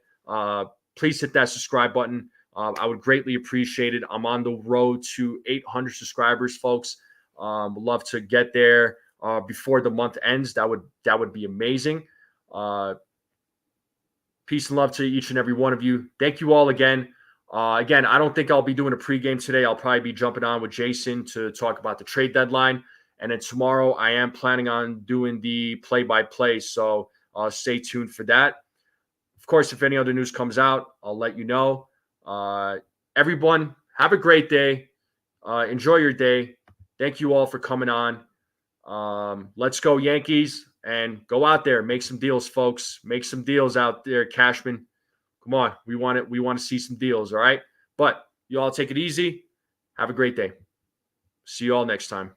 please hit that subscribe button. I would greatly appreciate it. I'm on the road to 800 subscribers, folks. Would love to get there before the month ends. That would be amazing. Peace and love to each and every one of you. Thank you all again. Again, I don't think I'll be doing a pregame today. I'll probably be jumping on with Jason to talk about the trade deadline. And then tomorrow I am planning on doing the play-by-play. So stay tuned for that. Of course, if any other news comes out, I'll let you know. Everyone, have a great day. Enjoy your day. Thank you all for coming on. Let's go Yankees and go out there, make some deals, folks. Make some deals out there, Cashman. Come on, we want it. We want to see some deals. All right, but you all take it easy. Have a great day. See you all next time.